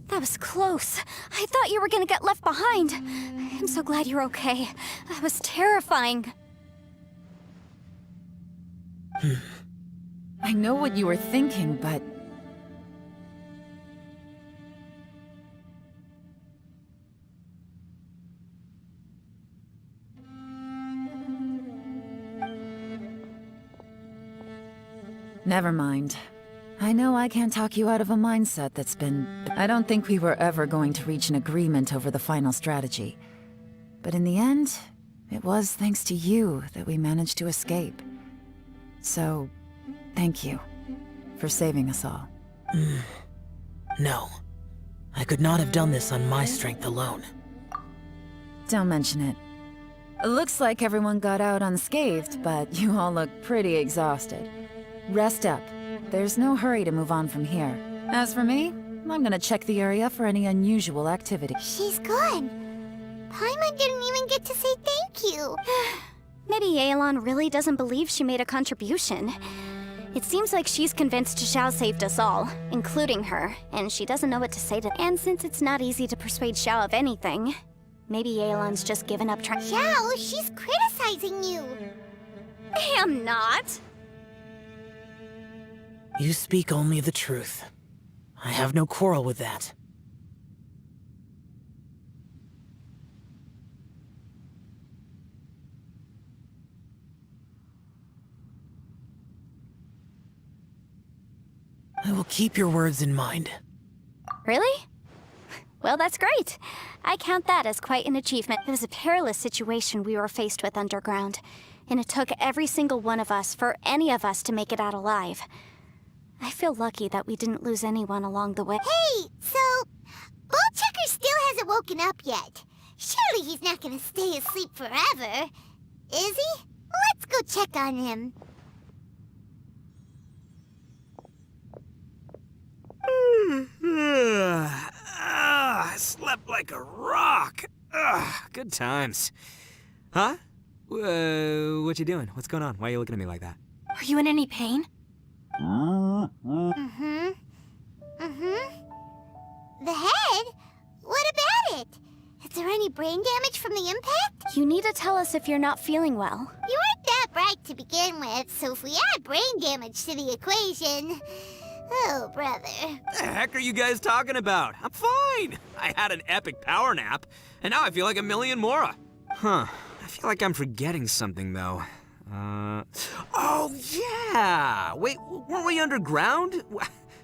That was close. I thought you were gonna get left behind. I'm so glad you're okay. That was terrifying. I know what you were thinking, but... Never mind. I know I can't talk you out of a mindset that's been... I don't think we were ever going to reach an agreement over the final strategy. But in the end, it was thanks to you that we managed to escape. So, thank you for saving us all. No. I could not have done this on my strength alone. Don't mention it. It looks like everyone got out unscathed, but you all look pretty exhausted. Rest up. There's no hurry to move on from here. As for me, I'm gonna check the area for any unusual activity. She's gone. Paimon didn't even get to say thank you. Maybe Yelan really doesn't believe she made a contribution. It seems like she's convinced Xiao saved us all, including her, and she doesn't know what to say to... And since it's not easy to persuade Xiao of anything, maybe Yelan's just given up trying... Xiao, she's criticizing you. I am not. You speak only the truth. I have no quarrel with that. I will keep your words in mind. Really? Well, that's great. I count that as quite an achievement. It was a perilous situation we were faced with underground, and it took every single one of us for any of us to make it out alive. I feel lucky that we didn't lose anyone along the way. Hey, so... Ballchecker still hasn't woken up yet. Surely he's not gonna stay asleep forever. Is he? Let's go check on him. I slept like a rock. Good times. Huh? What you doing? What's going on? Why are you looking at me like that? Are you in any pain? The head? What about it? Is there any brain damage from the impact? You need to tell us if you're not feeling well. You weren't that bright to begin with, so if we add brain damage to the equation... Oh, brother. The heck are you guys talking about? I'm fine. I had an epic power nap, and now I feel like a million more. Huh. I feel like I'm forgetting something, though. Oh, yeah! Wait, weren't we underground?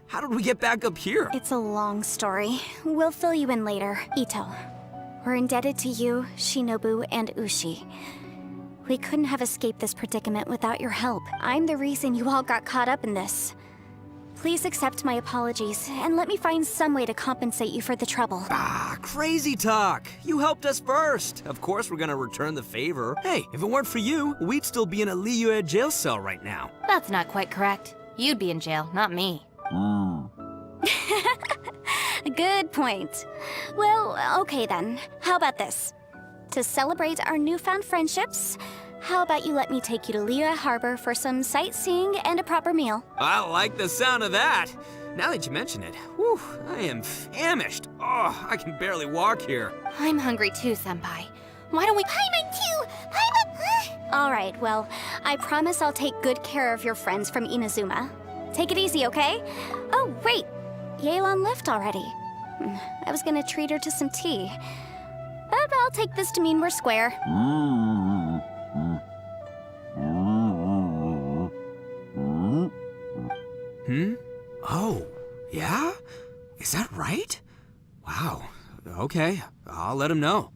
How did we get back up here? It's a long story. We'll fill you in later. Ito, we're indebted to you, Shinobu, and Ushi. We couldn't have escaped this predicament without your help. I'm the reason you all got caught up in this. Please accept my apologies, and let me find some way to compensate you for the trouble. Crazy talk. You helped us first. Of course we're gonna return the favor. Hey, if it weren't for you, we'd still be in a Liyue jail cell right now. That's not quite correct. You'd be in jail, not me. Good point. Well, okay then. How about this? To celebrate our newfound friendships, how about you let me take you to Liyue Harbor for some sightseeing and a proper meal? I like the sound of that. Now that you mention it, whew, I am famished. Oh, I can barely walk here. I'm hungry too, Senpai. Why don't we— Paimon too! Paimon! All right, well, I promise I'll take good care of your friends from Inazuma. Take it easy, okay? Oh, wait. Yelan left already. I was gonna treat her to some tea. But I'll take this to mean we're square. Oh, yeah? Is that right? Wow. Okay, I'll let him know.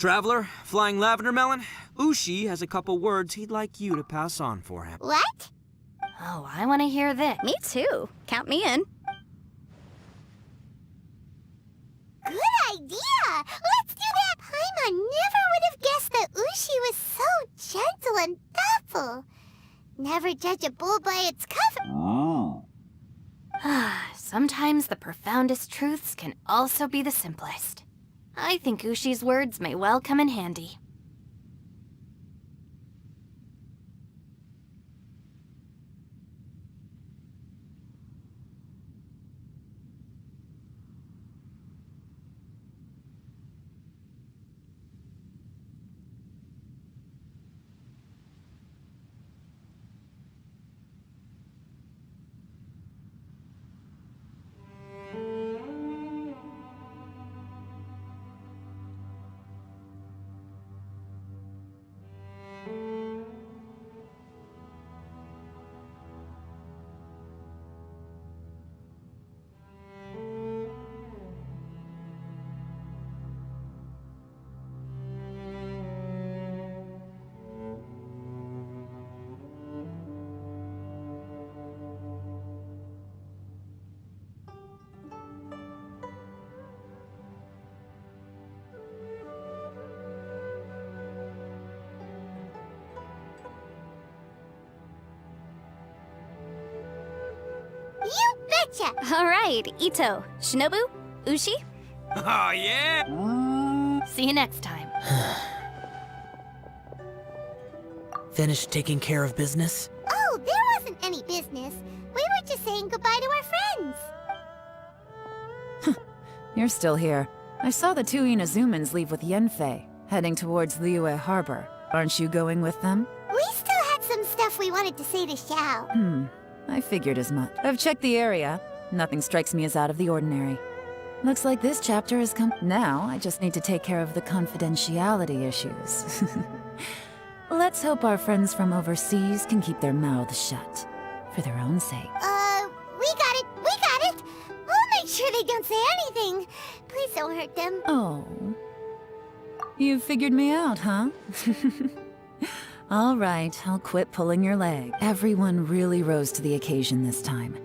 Traveler, Flying Lavender Melon, Ushi has a couple words he'd like you to pass on for him. What? Oh, I want to hear this. Me too. Count me in. Good idea! Let's do that! Paimon never would have guessed that Ushi was so gentle and thoughtful. Never judge a bull by its cover. Sometimes the profoundest truths can also be the simplest. I think Ushi's words may well come in handy. You betcha! All right, Ito, Shinobu, Ushi. Oh, yeah? See you next time. Finished taking care of business? Oh, there wasn't any business. We were just saying goodbye to our friends. You're still here. I saw the two Inazumans leave with Yenfei, heading towards Liyue Harbor. Aren't you going with them? We still had some stuff we wanted to say to Xiao. I figured as much. I've checked the area. Nothing strikes me as out of the ordinary. Looks like this chapter has come. Now, I just need to take care of the confidentiality issues. Let's hope our friends from overseas can keep their mouths shut. For their own sake. We got it! We got it! We'll make sure they don't say anything. Please don't hurt them. Oh. You figured me out, huh? All right, I'll quit pulling your leg. Everyone really rose to the occasion this time.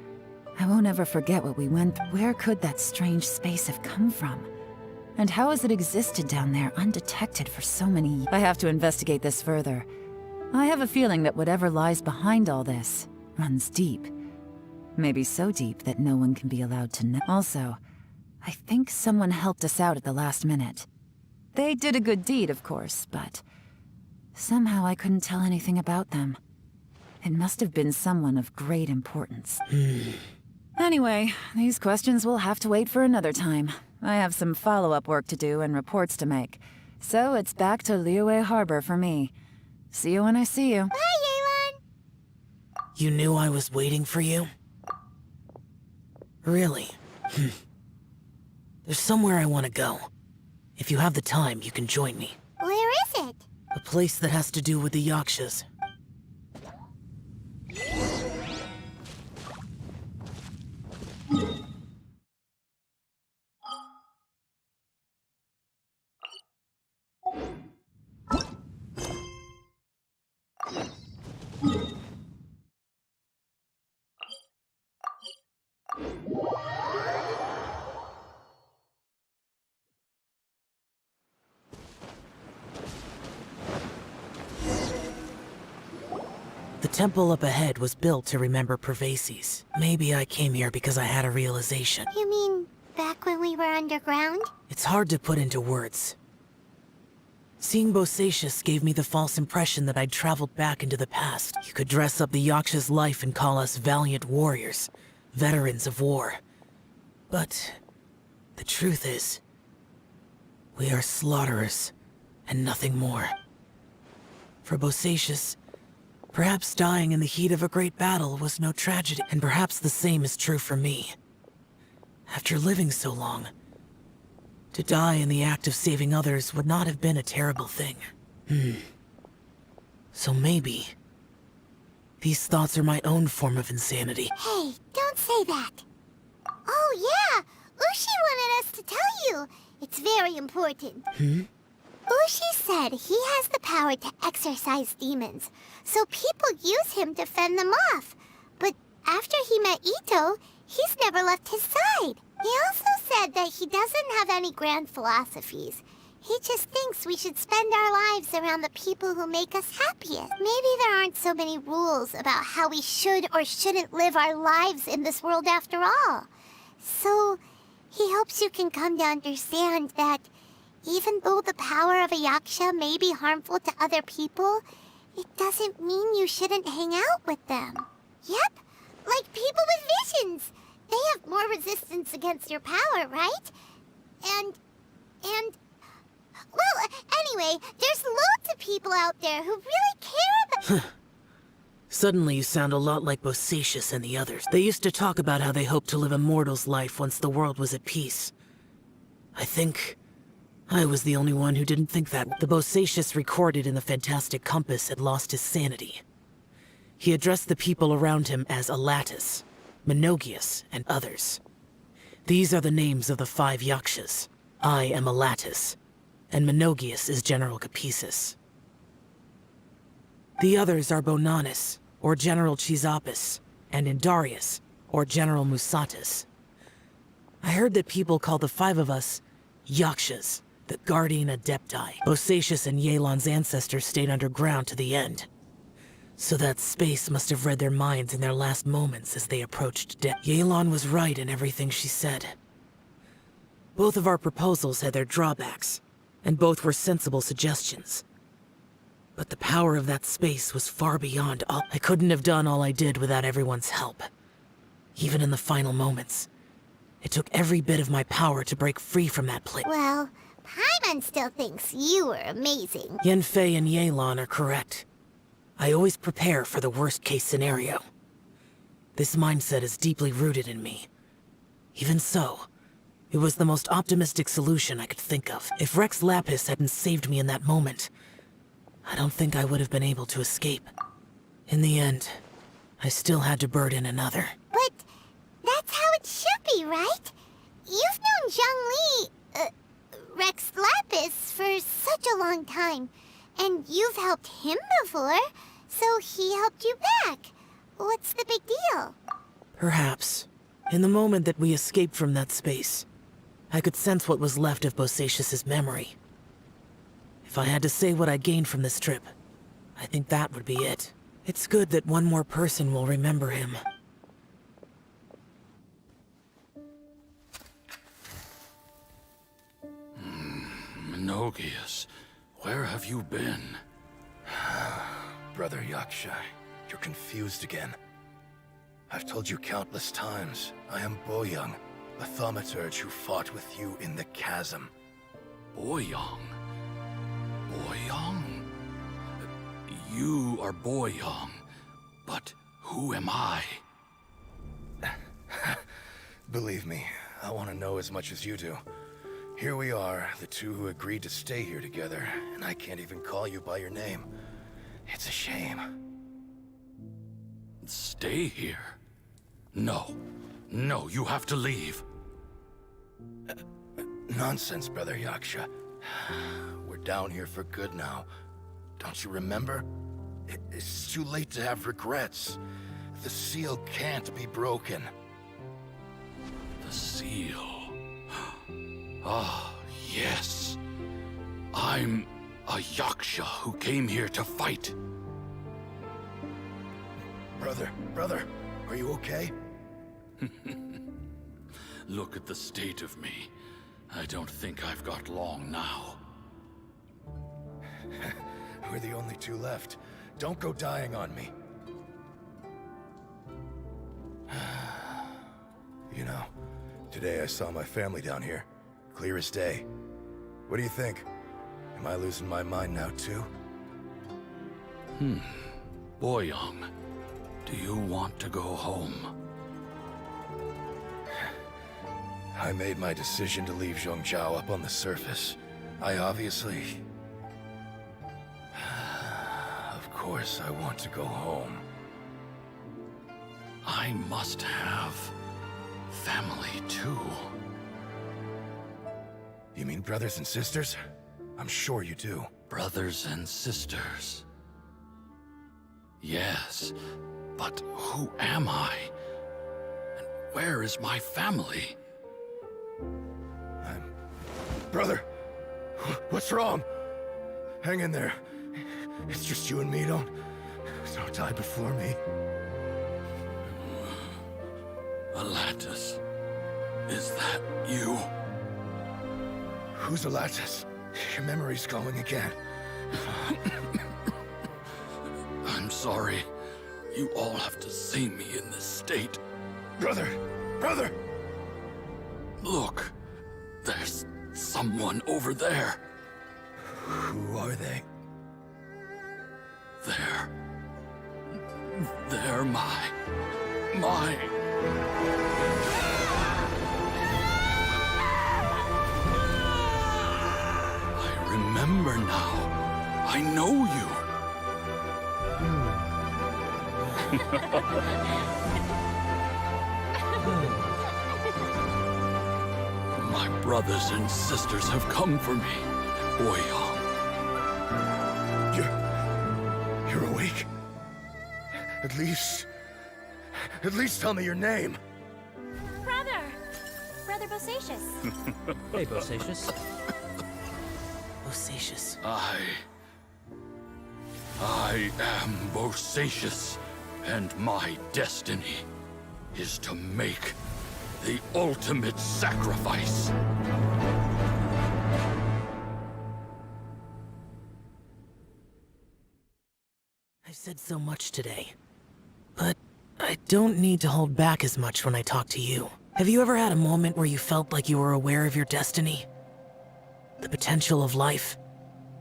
I won't ever forget what we went through. Where could that strange space have come from? And how has it existed down there undetected for so many years? I have to investigate this further. I have a feeling that whatever lies behind all this runs deep. Maybe so deep that no one can be allowed to know. Also, I think someone helped us out at the last minute. They did a good deed, of course, but somehow I couldn't tell anything about them. It must have been someone of great importance. Anyway, these questions will have to wait for another time. I have some follow-up work to do and reports to make. So it's back to Liyue Harbor for me. See you when I see you. Bye, Yelan! You knew I was waiting for you? Really? There's somewhere I want to go. If you have the time, you can join me. Where is it? A place that has to do with the Yakshas. The temple up ahead was built to remember Pervases. Maybe I came here because I had a realization. You mean back when we were underground? It's hard to put into words. Seeing Bosacius gave me the false impression that I'd traveled back into the past. You could dress up the Yaksha's life and call us valiant warriors, veterans of war. But the truth is, we are slaughterers, and nothing more. For Bosacius, perhaps dying in the heat of a great battle was no tragedy, and perhaps the same is true for me. After living so long, to die in the act of saving others would not have been a terrible thing. So maybe these thoughts are my own form of insanity. Hey, don't say that. Oh yeah, Ushi wanted us to tell you. It's very important. Ushi Yoshi said he has the power to exorcise demons, so people use him to fend them off. But after he met Ito, he's never left his side. He also said that he doesn't have any grand philosophies. He just thinks we should spend our lives around the people who make us happiest. Maybe there aren't so many rules about how we should or shouldn't live our lives in this world after all. So, he hopes you can come to understand that even though the power of a yaksha may be harmful to other people, it doesn't mean you shouldn't hang out with them. Yep, like people with visions. They have more resistance against your power, right? And... Well, anyway, there's loads of people out there who really care about... Suddenly you sound a lot like Bosacius and the others. They used to talk about how they hoped to live a mortal's life once the world was at peace. I think I was the only one who didn't think that. The Bosacius recorded in the Fantastic Compass had lost his sanity. He addressed the people around him as Alatus, Menogius, and others. These are the names of the 5 yakshas. I am Alatus, and Menogius is General Capisis. The others are Bonanis, or General Chisapis, and Indarius, or General Musatus. I heard that people call the 5 of us Yakshas, the Guardian Adepti. Bosacius and Yelan's ancestors stayed underground to the end. So that space must have read their minds in their last moments as they approached death. Yelan was right in everything she said. Both of our proposals had their drawbacks, and both were sensible suggestions. But the power of that space was far beyond all. I couldn't have done all I did without everyone's help. Even in the final moments, it took every bit of my power to break free from that place. Well, Paimon still thinks you were amazing. Yanfei and Yelan are correct. I always prepare for the worst-case scenario. This mindset is deeply rooted in me. Even so, it was the most optimistic solution I could think of. If Rex Lapis hadn't saved me in that moment, I don't think I would have been able to escape. In the end, I still had to burden another. But that's how it should be, right? You've known Zhongli, Rex Lapis, for such a long time. And you've helped him before, so he helped you back. What's the big deal? Perhaps. In the moment that we escaped from that space, I could sense what was left of Bosacius's memory. If I had to say what I gained from this trip, I think that would be it. It's good that one more person will remember him. Menogius, where have you been? Brother Yaksha, you're confused again. I've told you countless times, I am Boyoung, a thaumaturge who fought with you in the chasm. Boyoung? Boyoung? You are Boyoung, but who am I? Believe me, I want to know as much as you do. Here we are, the two who agreed to stay here together, and I can't even call you by your name. It's a shame. Stay here? No. No, you have to leave. Nonsense, Brother Yaksha. We're down here for good now. Don't you remember? It's too late to have regrets. The seal can't be broken. The seal. Ah, yes. I'm a Yaksha who came here to fight. Brother, are you okay? Look at the state of me. I don't think I've got long now. We're the only two left. Don't go dying on me. You know, today I saw my family down here. Clear as day. What do you think? Am I losing my mind now too? Boyoung, do you want to go home? I made my decision to leave Zhongzhou up on the surface. I obviously... Of course I want to go home. I must have family too. You mean brothers and sisters? I'm sure you do. Brothers and sisters. Yes, but who am I? And where is my family? Brother, what's wrong? Hang in there. It's just you and me, don't die before me. Alatus, is that you? Who's Alatus? Your memory's going again. I'm sorry. You all have to see me in this state. Brother! Brother! Look, there's someone over there. Who are they? They're my... I remember now. I know you. My brothers and sisters have come for me, Boyong. You're awake? At least tell me your name. Brother Bosacius. Hey, Bosacius. Bosacius. I am Bosacius, and my destiny is to make the ultimate sacrifice. I've said so much today, but I don't need to hold back as much when I talk to you. Have you ever had a moment where you felt like you were aware of your destiny? The potential of life?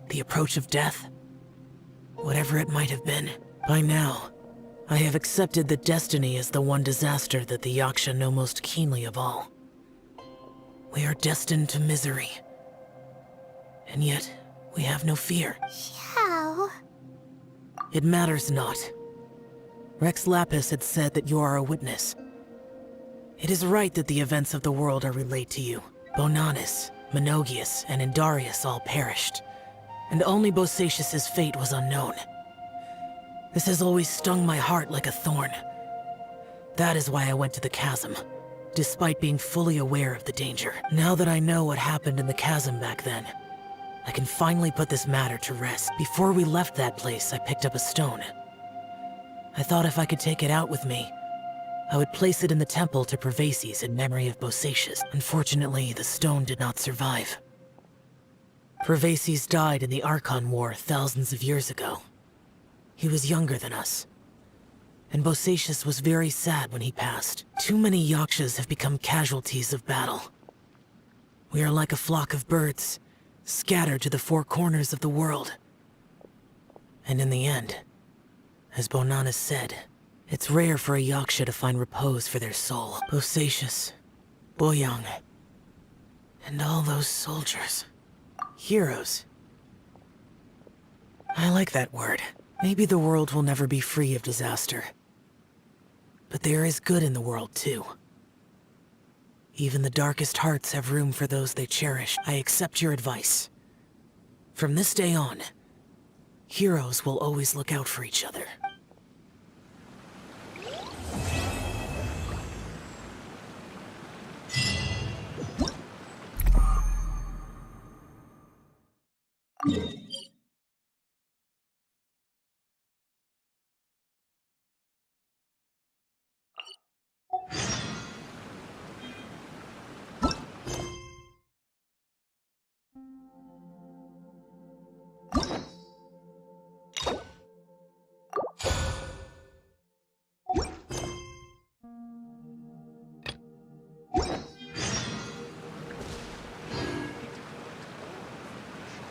The approach of death? Whatever it might have been. By now, I have accepted that destiny is the one disaster that the Yaksha know most keenly of all. We are destined to misery. And yet, we have no fear. How? It matters not. Rex Lapis had said that you are a witness. It is right that the events of the world are relayed to you. Bonanis, Menogias, and Indarius all perished, and only Bosacius's fate was unknown. This has always stung my heart like a thorn. That is why I went to the chasm, despite being fully aware of the danger. Now that I know what happened in the chasm back then, I can finally put this matter to rest. Before we left that place, I picked up a stone. I thought if I could take it out with me, I would place it in the temple to Pervases in memory of Bosacius. Unfortunately, the stone did not survive. Pervases died in the Archon War thousands of years ago. He was younger than us, and Bosacius was very sad when he passed. Too many Yakshas have become casualties of battle. We are like a flock of birds, scattered to the four corners of the world. And in the end, as Bonanis said, it's rare for a Yaksha to find repose for their soul. Bosacius, Boyong, and all those soldiers. Heroes. I like that word. Maybe the world will never be free of disaster. But there is good in the world, too. Even the darkest hearts have room for those they cherish. I accept your advice. From this day on, heroes will always look out for each other.